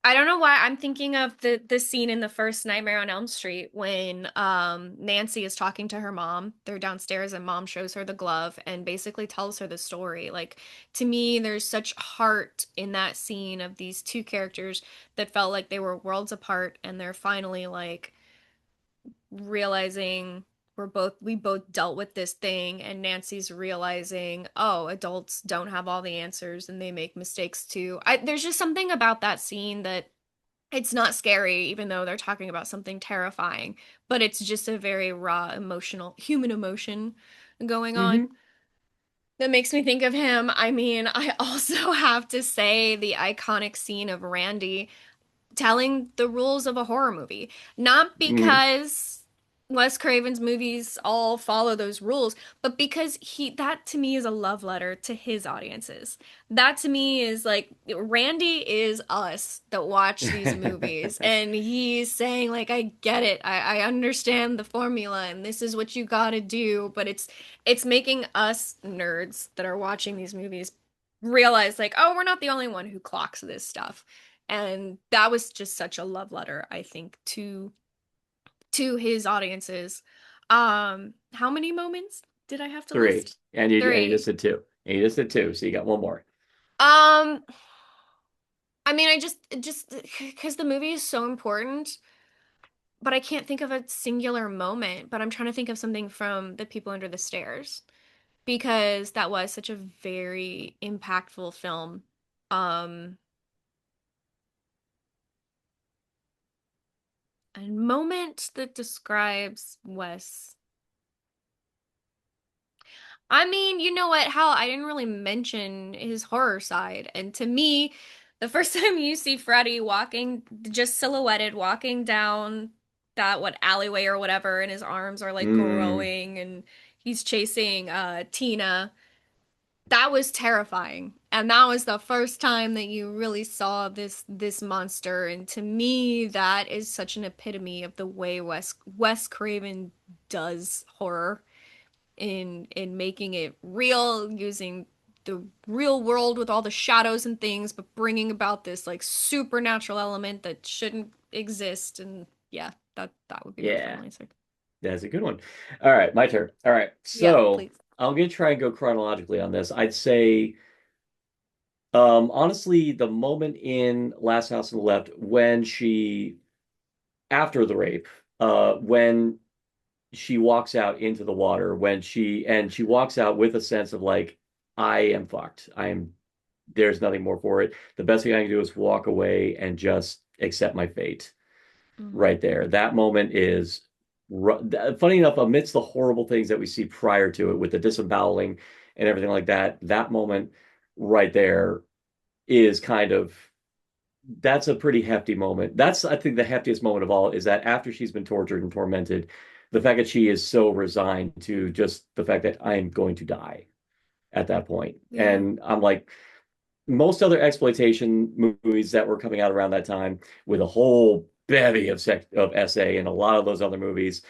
I don't know why I'm thinking of the scene in the first Nightmare on Elm Street when Nancy is talking to her mom. They're downstairs and mom shows her the glove and basically tells her the story. Like to me, there's such heart in that scene of these two characters that felt like they were worlds apart and they're finally like realizing we both dealt with this thing and Nancy's realizing, oh, adults don't have all the answers and they make mistakes too. There's just something about that scene that it's not scary, even though they're talking about something terrifying, but it's just a very raw emotional human emotion going on Hmm. that makes me think of him. I mean, I also have to say the iconic scene of Randy telling the rules of a horror movie. Not Hmm. because Wes Craven's movies all follow those rules, but because that to me is a love letter to his audiences. That to me is like Randy is us that watch these movies and he's saying like I get it. I understand the formula and this is what you gotta do, but it's making us nerds that are watching these movies realize like, oh, we're not the only one who clocks this stuff. And that was just such a love letter, I think, to his audiences. How many moments did I have to Three. list? And you just Three. said two. And you just said two, so you got one more. Um, I mean, I just because the movie is so important, but I can't think of a singular moment, but I'm trying to think of something from The People Under the Stairs because that was such a very impactful film. Um, a moment that describes Wes. I mean, you know what? Hell, I didn't really mention his horror side. And to me, the first time you see Freddy walking, just silhouetted, walking down that what alleyway or whatever, and his arms are like Mm, growing and he's chasing Tina, that was terrifying. And that was the first time that you really saw this monster. And to me, that is such an epitome of the way Wes Craven does horror in making it real, using the real world with all the shadows and things, but bringing about this like supernatural element that shouldn't exist. And yeah, that would be my yeah, final answer. that's a good one. All right, my turn. All right, Yeah, so please. I'm gonna try and go chronologically on this. I'd say, honestly, the moment in Last House on the Left when after the rape, when she walks out into the water, she walks out with a sense of like, I am fucked. There's nothing more for it. The best thing I can do is walk away and just accept my fate Hmm. right there. That moment is funny enough, amidst the horrible things that we see prior to it with the disemboweling and everything like that, that moment right there is kind of that's a pretty hefty moment. That's, I think, the heftiest moment of all is that after she's been tortured and tormented, the fact that she is so resigned to just the fact that I'm going to die at that point. Yeah. And I'm like, most other exploitation movies that were coming out around that time with a whole bevy of SA and a lot of those other movies,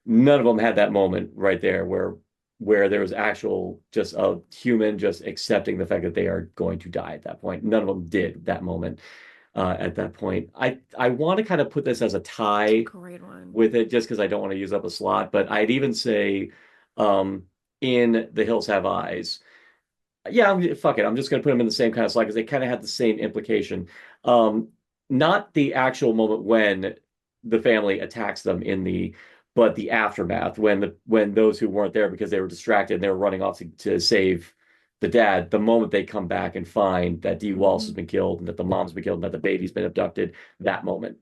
none of them had that moment right there where where there was actual just a human just accepting the fact that they are going to die at that point. None of them did that moment at that point. I want to kind of put this as a It's a tie great one. with it just because I don't want to use up a slot, but I'd even say um, in The Hills Have Eyes. Yeah, fuck it. I'm just going to put them in the same kind of slot because they kind of had the same implication. Um, Not the actual moment when the family attacks them but the aftermath when those who weren't there because they were distracted and they were running off to save the dad. The moment they come back and find that Dee Wallace has Hmm. been killed and that the mom's been killed and that the baby's been abducted, that moment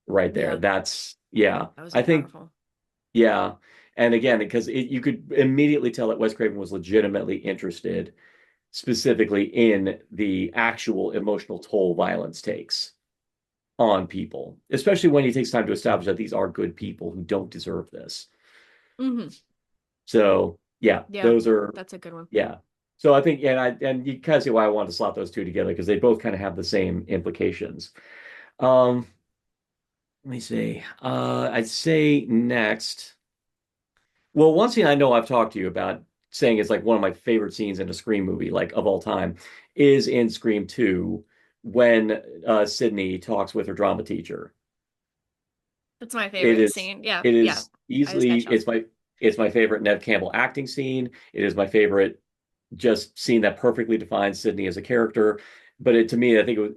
right there. Yeah, That's yeah. that was I think powerful. yeah. And again, because you could immediately tell that Wes Craven was legitimately interested specifically in the actual emotional toll violence takes on people, especially when he takes time to establish that these are good people who don't deserve this. Hmm. So yeah, Yeah, those are that's a good one. yeah. So I think and you kind of see why I wanted to slot those two together because they both kind of have the same implications. Um, Let me see. I'd say next. Well, one scene I know I've talked to you about saying is like one of my favorite scenes in a Scream movie, like of all time, is in Scream 2 when Sydney talks with her drama teacher. That's my It favorite is scene. Yeah, it yeah. is I just got easily chills. it's my favorite Nev Campbell acting scene. It is my favorite just scene that perfectly defines Sydney as a character. But to me, I think it was,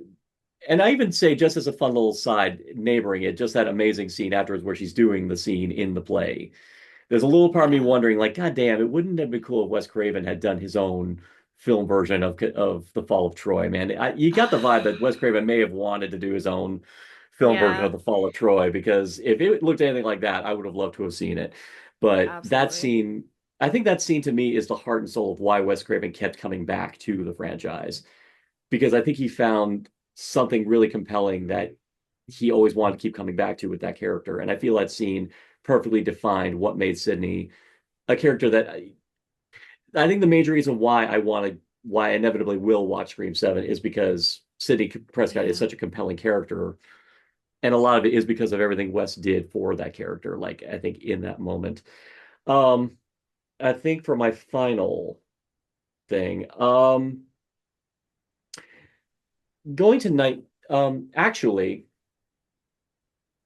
and I even say just as a fun little side, neighboring it, just that amazing scene afterwards where she's doing the scene in the play. There's a little part of me Yeah. wondering, like, God damn, it wouldn't have been cool if Wes Craven had done his own film version of The Fall of Troy, man. You got the vibe that Wes Craven may have wanted to do his own film version of Yeah, The Fall of Troy because if it looked anything like that, I would have loved to have seen it. But that absolutely. scene, I think that scene to me is the heart and soul of why Wes Craven kept coming back to the franchise because I think he found something really compelling that he always wanted to keep coming back to with that character. And I feel that scene perfectly defined what made Sydney a character that I think the major reason why I inevitably will watch Scream 7 is because Sidney Prescott is Yeah. such a compelling character. And a lot of it is because of everything Wes did for that character, like I think in that moment. Um, I think for my final thing, going to night, actually,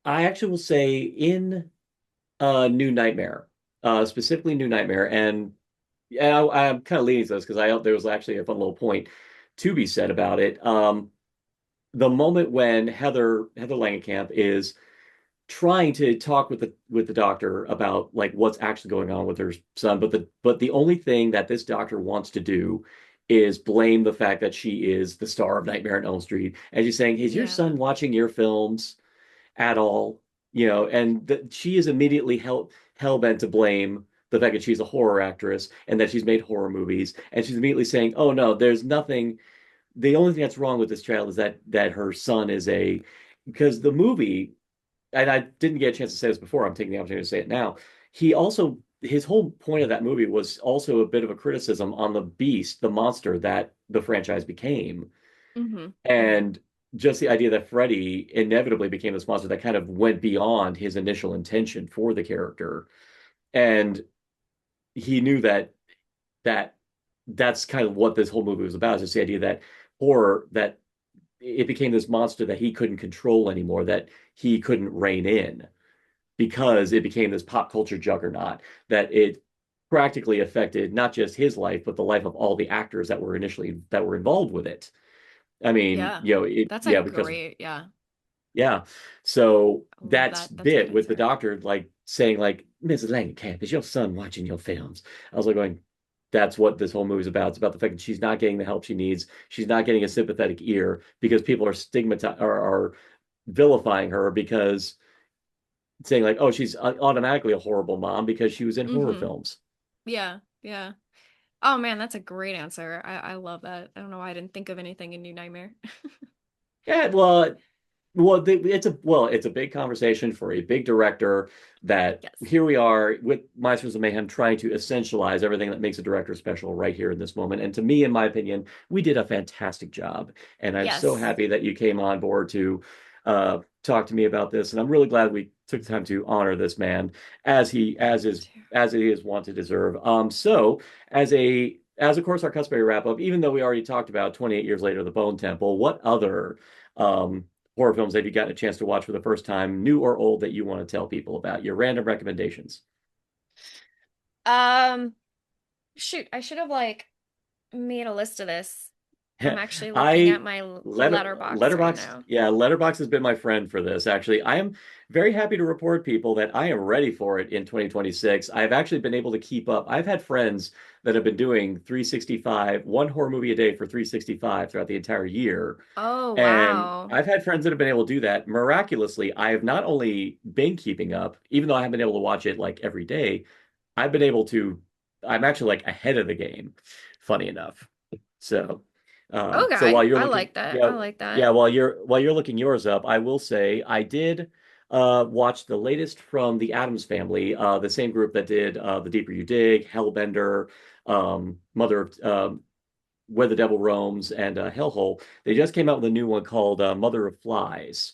I actually will say in New Nightmare, specifically New Nightmare, and I'm kind of leaning to this because I there was actually a fun little point to be said about it. The moment when Heather Langenkamp is trying to talk with the doctor about like what's actually going on with her son, but the only thing that this doctor wants to do is blame the fact that she is the star of Nightmare on Elm Street, and she's saying, "Is your Yeah. son watching your films at all?" You know, and she is immediately hell bent to blame the fact that she's a horror actress and that she's made horror movies, and she's immediately saying, "Oh no, there's nothing. The only thing that's wrong with this child is that her son is a." Because the movie, and I didn't get a chance to say this before, I'm taking the opportunity to say it now. He also his whole point of that movie was also a bit of a criticism on the beast, the monster that the franchise became. Hmm. Hmm. And just the idea that Freddy inevitably became this monster that kind of went beyond his initial intention for the character. And he knew that that's kind of what this whole movie was about, is just the idea that horror, that it became this monster that he couldn't control anymore, that he couldn't rein in because it became this pop culture juggernaut, that it practically affected not just his life, but the life of all the actors that were involved with it. I mean, Yeah. you know, it That's a yeah, because great, yeah. yeah. So I love that's that. That's a good bit with the answer. doctor like saying like, Mrs. Langenkamp, is your son watching your films? I was like going, that's what this whole movie is about. It's about the fact that she's not getting the help she needs. She's not getting a sympathetic ear because people are stigmatized are vilifying her because saying like, oh, she's automatically a horrible mom because she was in horror Hmm. films. Yeah. Yeah. Oh man, that's a great answer. I love that. I don't know why I didn't think of anything in New Nightmare. Yeah, it's a big conversation for a big director that Yes. here we are with Maestros of Mayhem trying to essentialize everything that makes a director special right here in this moment. And to me, in my opinion, we did a fantastic job. And I'm so Yes. happy that you came on board to talk to me about this. And I'm really glad we took the time to honor this man as he as Me is too. as he is wont to deserve. So as of course our customary wrap up, even though we already talked about 28 years later, The Bone Temple, what other um horror films have you gotten a chance to watch for the first time, new or old, that you want to tell people about? Your random recommendations. Um, Shoot, I should have like made a list of this. I'm actually looking at I my letterbox right letterbox now. yeah, letterbox has been my friend for this. Actually, I am very happy to report, people, that I am ready for it in 2026. I've actually been able to keep up. I've had friends that have been doing 365, one horror movie a day for 365 throughout the entire year. Oh, And wow. I've had friends that have been able to do that. Miraculously, I have not only been keeping up, even though I haven't been able to watch it like every day, I've been able to, I'm actually like ahead of the game, funny enough. So, so Okay, while you're I looking, like that. yeah, I like yeah, that. while you're looking yours up, I will say I did watch the latest from the Addams Family, the same group that did The Deeper You Dig, Hellbender, Mother of Where the Devil Roams, and Hellhole. They just came out with a new one called Mother of Flies,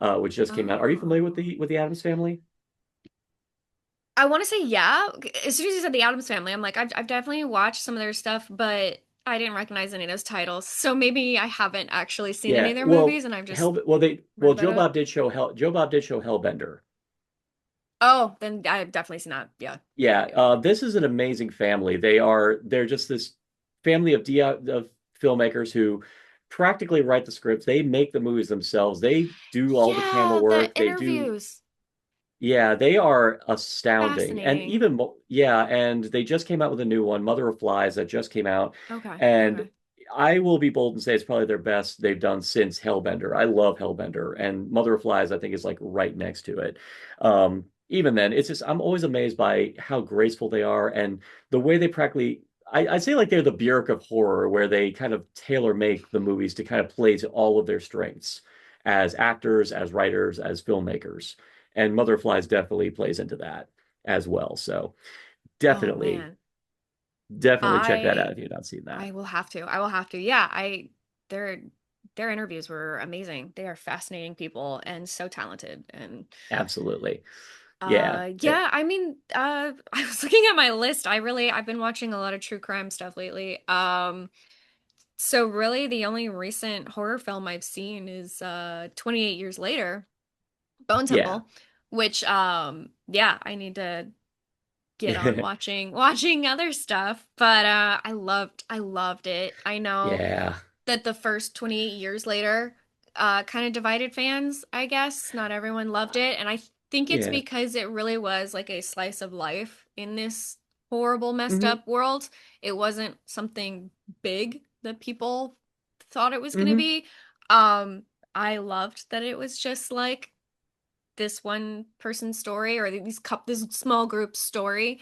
which just came out. Are you familiar with Oh. the Addams Family? I want to say yeah. As soon as you said the Addams Family, I'm like, I've definitely watched some of their stuff, but I didn't recognize any of those titles. So maybe I haven't actually seen any Yeah. of their Well, movies and I've just Hell. read about it. Joe Bob did show Hellbender. Oh, then I've definitely seen that. Yeah. Yeah, Yeah, yeah. this is an amazing family. They're just this family of filmmakers who practically write the scripts. They make the movies themselves. They do all the camera Yeah, the work. They do, interviews. yeah, they are astounding. And Fascinating. even yeah, and they just came out with a new one, Mother of Flies, that just came out. Okay. And Okay. I will be bold and say it's probably their best they've done since Hellbender. I love Hellbender, and Mother of Flies I think is like right next to it. Even then, it's just I'm always amazed by how graceful they are and the way they practically. I'd say like they're the Bjork of horror, where they kind of tailor make the movies to kind of play to all of their strengths as actors, as writers, as filmmakers. And Mother of Flies definitely plays into that as well. So Oh definitely, man. definitely check that out I if you've not seen that. I will have to. I will have to. Yeah, I their their interviews were amazing. They are fascinating people and so talented. And Absolutely. Yeah. yeah, I mean, I was looking at my list. I've been watching a lot of true crime stuff lately. So really the only recent horror film I've seen is 28 Years Later, Bone Yeah. Temple, which yeah, I need to get on watching other stuff, but I loved it. I know Yeah. that the first 28 years later kind of divided fans, I guess. Not everyone loved it, and I think it's Yeah. because it really was like a slice of life in this horrible messed Hmm. up world. It wasn't something big that people thought it was going to Hmm. be. Um I loved that it was just like this one person story or this small group story,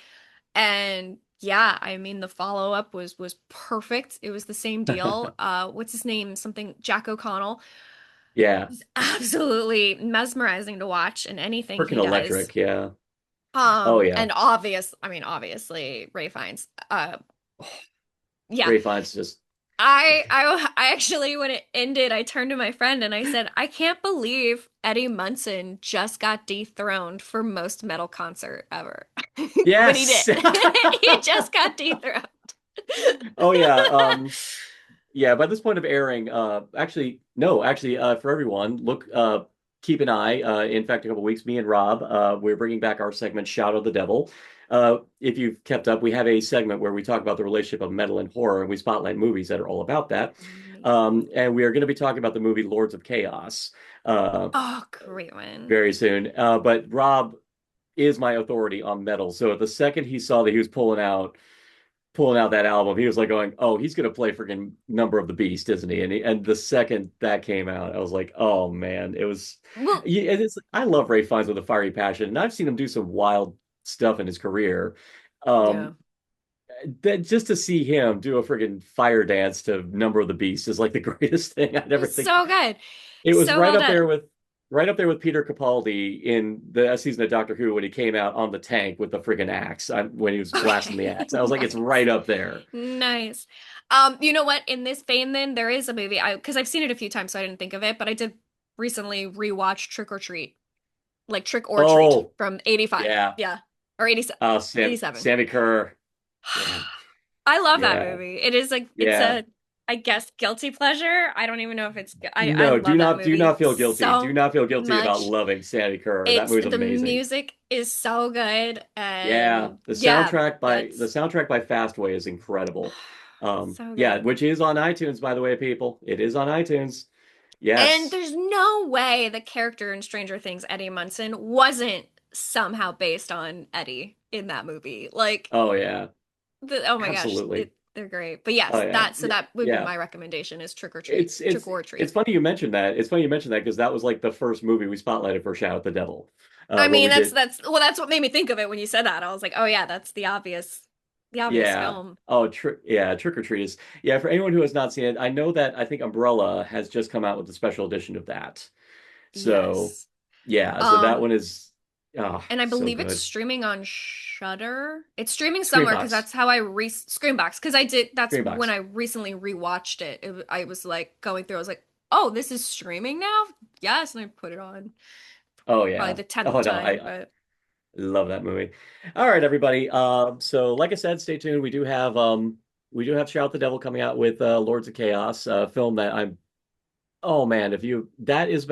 and yeah, I mean the follow-up was perfect. It was the same deal. What's his name? Something Jack O'Connell. Yeah. He's absolutely mesmerizing to watch in anything Freaking he does. electric. Yeah. Oh yeah. And obviously Ray Fiennes. Yeah. Ray Fiennes just I actually, when it ended, I turned to my friend and I said, I can't believe Eddie Munson just got dethroned for most metal concert ever. When he did. yes. He just got dethroned. Oh yeah. Yeah, by this point of airing, actually, no, actually, for everyone, look, keep an eye. In fact, a couple weeks, me and Rob, we're bringing back our segment "Shadow of the Devil." If you've kept up, we have a segment where we talk about the relationship of metal and horror, and we spotlight movies that are all about that. Amazing. And we are going to be talking about the movie Lords of Chaos uh, Oh, great one. very soon. But Rob is my authority on metal, so the second he saw that he was pulling out that album, he was like going, "Oh, he's gonna play freaking Number of the Beast, isn't he?" And the second that came out, I was like, "Oh man, it was." Well, Yeah, and it's I love Ray Fiennes with a fiery passion, and I've seen him do some wild stuff in his career. yeah. Um, that just to see him do a freaking fire dance to Number of the Beast is like the greatest thing I'd ever think. So good. It was So well done. right up there with Peter Capaldi in the season of Doctor Who when he came out on the tank with the friggin' axe when he was blasting the Okay. axe. I was like, it's right Nice. up there. Nice. You know what? In this vein, then there is a movie because I've seen it a few times, so I didn't think of it, but I did recently rewatch Trick or Treat. like Trick or Treat Oh, from 85. yeah. Yeah. Or 87. Eighty-seven. Sammy Kerr. Yeah. I love that Yeah. movie. It is like it's Yeah. a I guess guilty pleasure. I don't even know if it's I No, love that do not movie feel guilty. Do so not feel guilty about much. loving Sammy Kerr. That It's movie's the amazing. music is so good Yeah, and yeah, the that's soundtrack by Fastway is incredible. so Yeah, good. which is on iTunes, by the way, people. It is on iTunes. And Yes. there's no way the character in Stranger Things, Eddie Munson, wasn't somehow based on Eddie in that movie. Like, Oh yeah. oh my gosh, Absolutely. they're great. But Oh yes, yeah. so that would be Yeah. my recommendation is Trick or Treat, It's Trick it's or it's Treat. funny you mentioned that. It's funny you mentioned that because that was like the first movie we spotlighted for Shout at the Devil. I Where mean, we did that's what made me think of it when you said that. I was like, oh yeah, that's the obvious Yeah. film. Oh, Trick or Treat is yeah, for anyone who has not seen it, I know that I think Umbrella has just come out with a special edition of that. So, Yes. yeah, so that Um, one is oh, and I so believe it's good. streaming on Shudder. It's streaming somewhere because Screenbox. that's how I re Screambox because I did that's when Screenbox. I recently rewatched it. I was like going through. I was like, oh, this is streaming now. Yes, and I put it on Oh probably yeah. the 10th Oh no, time. I But love that movie. All right, everybody. So like I said, stay tuned. We do have Shout the Devil coming out with Lords of Chaos, a film that I'm oh man, if you that is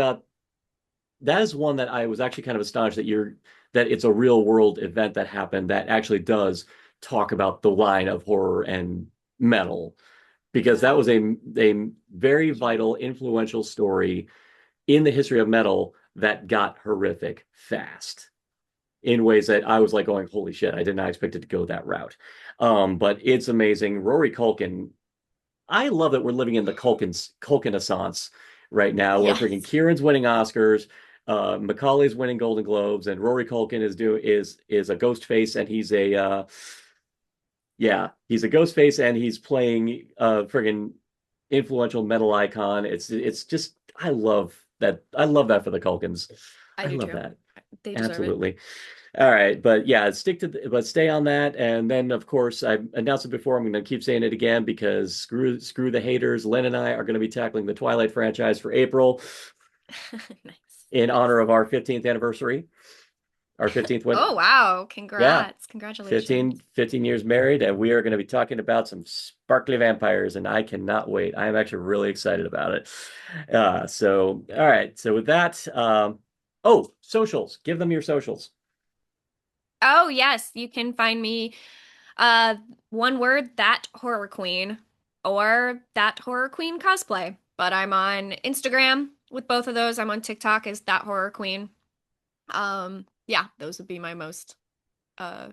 one that I was actually kind of astonished that it's a real world event that happened that actually does talk about the line of horror and metal because yeah, that was a very vital, influential story in the history of metal that got horrific fast in ways that I was like going, holy shit, I did not expect it to go that route. But it's amazing. Rory Culkin, I love that we're living in the Culkin-essence right now, where freaking yes, Kieran's winning Oscars, Macaulay's winning Golden Globes, and Rory Culkin is a ghost face, and he's a ghost face, and he's playing a friggin' influential metal icon. It's just I love that. I love that for the Culkins. I I do love too. that. They deserve it. Absolutely. All right, but yeah, but stay on that, and then of course I announced it before. I'm going to keep saying it again because screw the haters. Len and I are going to be tackling the Twilight franchise for April Nice, in honor nice. of our 15th anniversary, our 15th win. Oh wow, Yeah, congrats, congratulations. 15 years married, and we are going to be talking about some sparkly vampires, and I cannot wait. I am actually really excited about it. So all right, so with that, oh, socials, give them your socials. Oh yes, you can find me uh one word that horror queen or that horror queen cosplay. But I'm on Instagram with both of those. I'm on TikTok as that horror queen. Yeah, those would be my most uh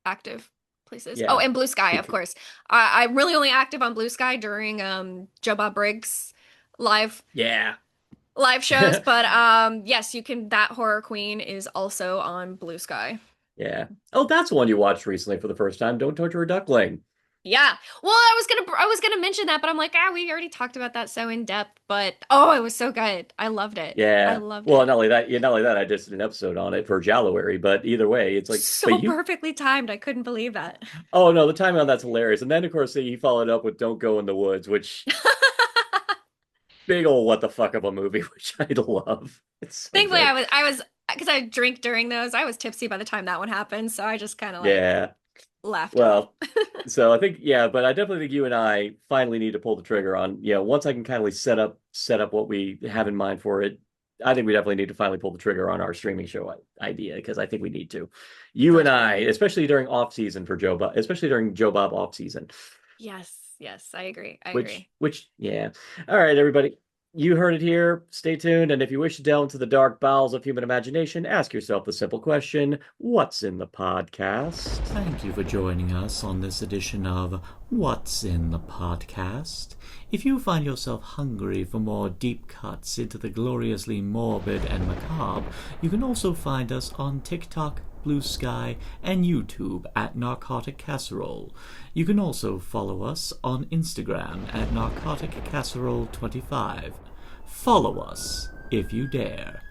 active places. Oh, Yeah. and Blue Sky, of course. I'm really only active on Blue Sky during Joe Bob Briggs live Yeah. live shows, but yes, you can that horror queen is also on Blue Sky. Yeah. Oh, that's one you watched recently for the first time. Don't torture a duckling. Yeah. Well, I was gonna mention that, but I'm like, we already talked about that so in depth. But oh, it was so good. I loved it. I Yeah. loved Well, it. not only that, not only that, I just did an episode on it for January, but either way, it's like, but So you, perfectly timed. I couldn't believe that. oh no, the timing on that's hilarious. And then, of course, he followed up with Don't Go in the Woods, which big old what the fuck of a movie, which I love. It's so Thankfully, good. I was because I drink during those. I was tipsy by the time that one happened, so I just kind of like Yeah. laughed off. Well, so I think, yeah, but I definitely think you and I finally need to pull the trigger on, once I can kind of set up what we have in mind for it. I think we definitely need to finally pull the trigger on our streaming show idea because I think we need to. You For and I, sure. especially during off season for Joe Bob, especially during Joe Bob off season. Yes, yes, I agree. I Which, agree. which, yeah. All right, everybody. You heard it here. Stay tuned. And if you wish to delve into the dark bowels of human imagination, ask yourself the simple question, what's in the podcast? Thank you for joining us on this edition of What's in the Podcast. If you find yourself hungry for more deep cuts into the gloriously morbid and macabre, you can also find us on TikTok, BlueSky, and YouTube at Narcotic Casserole. You can also follow us on Instagram at Narcotic Casserole 25. Follow us if you dare.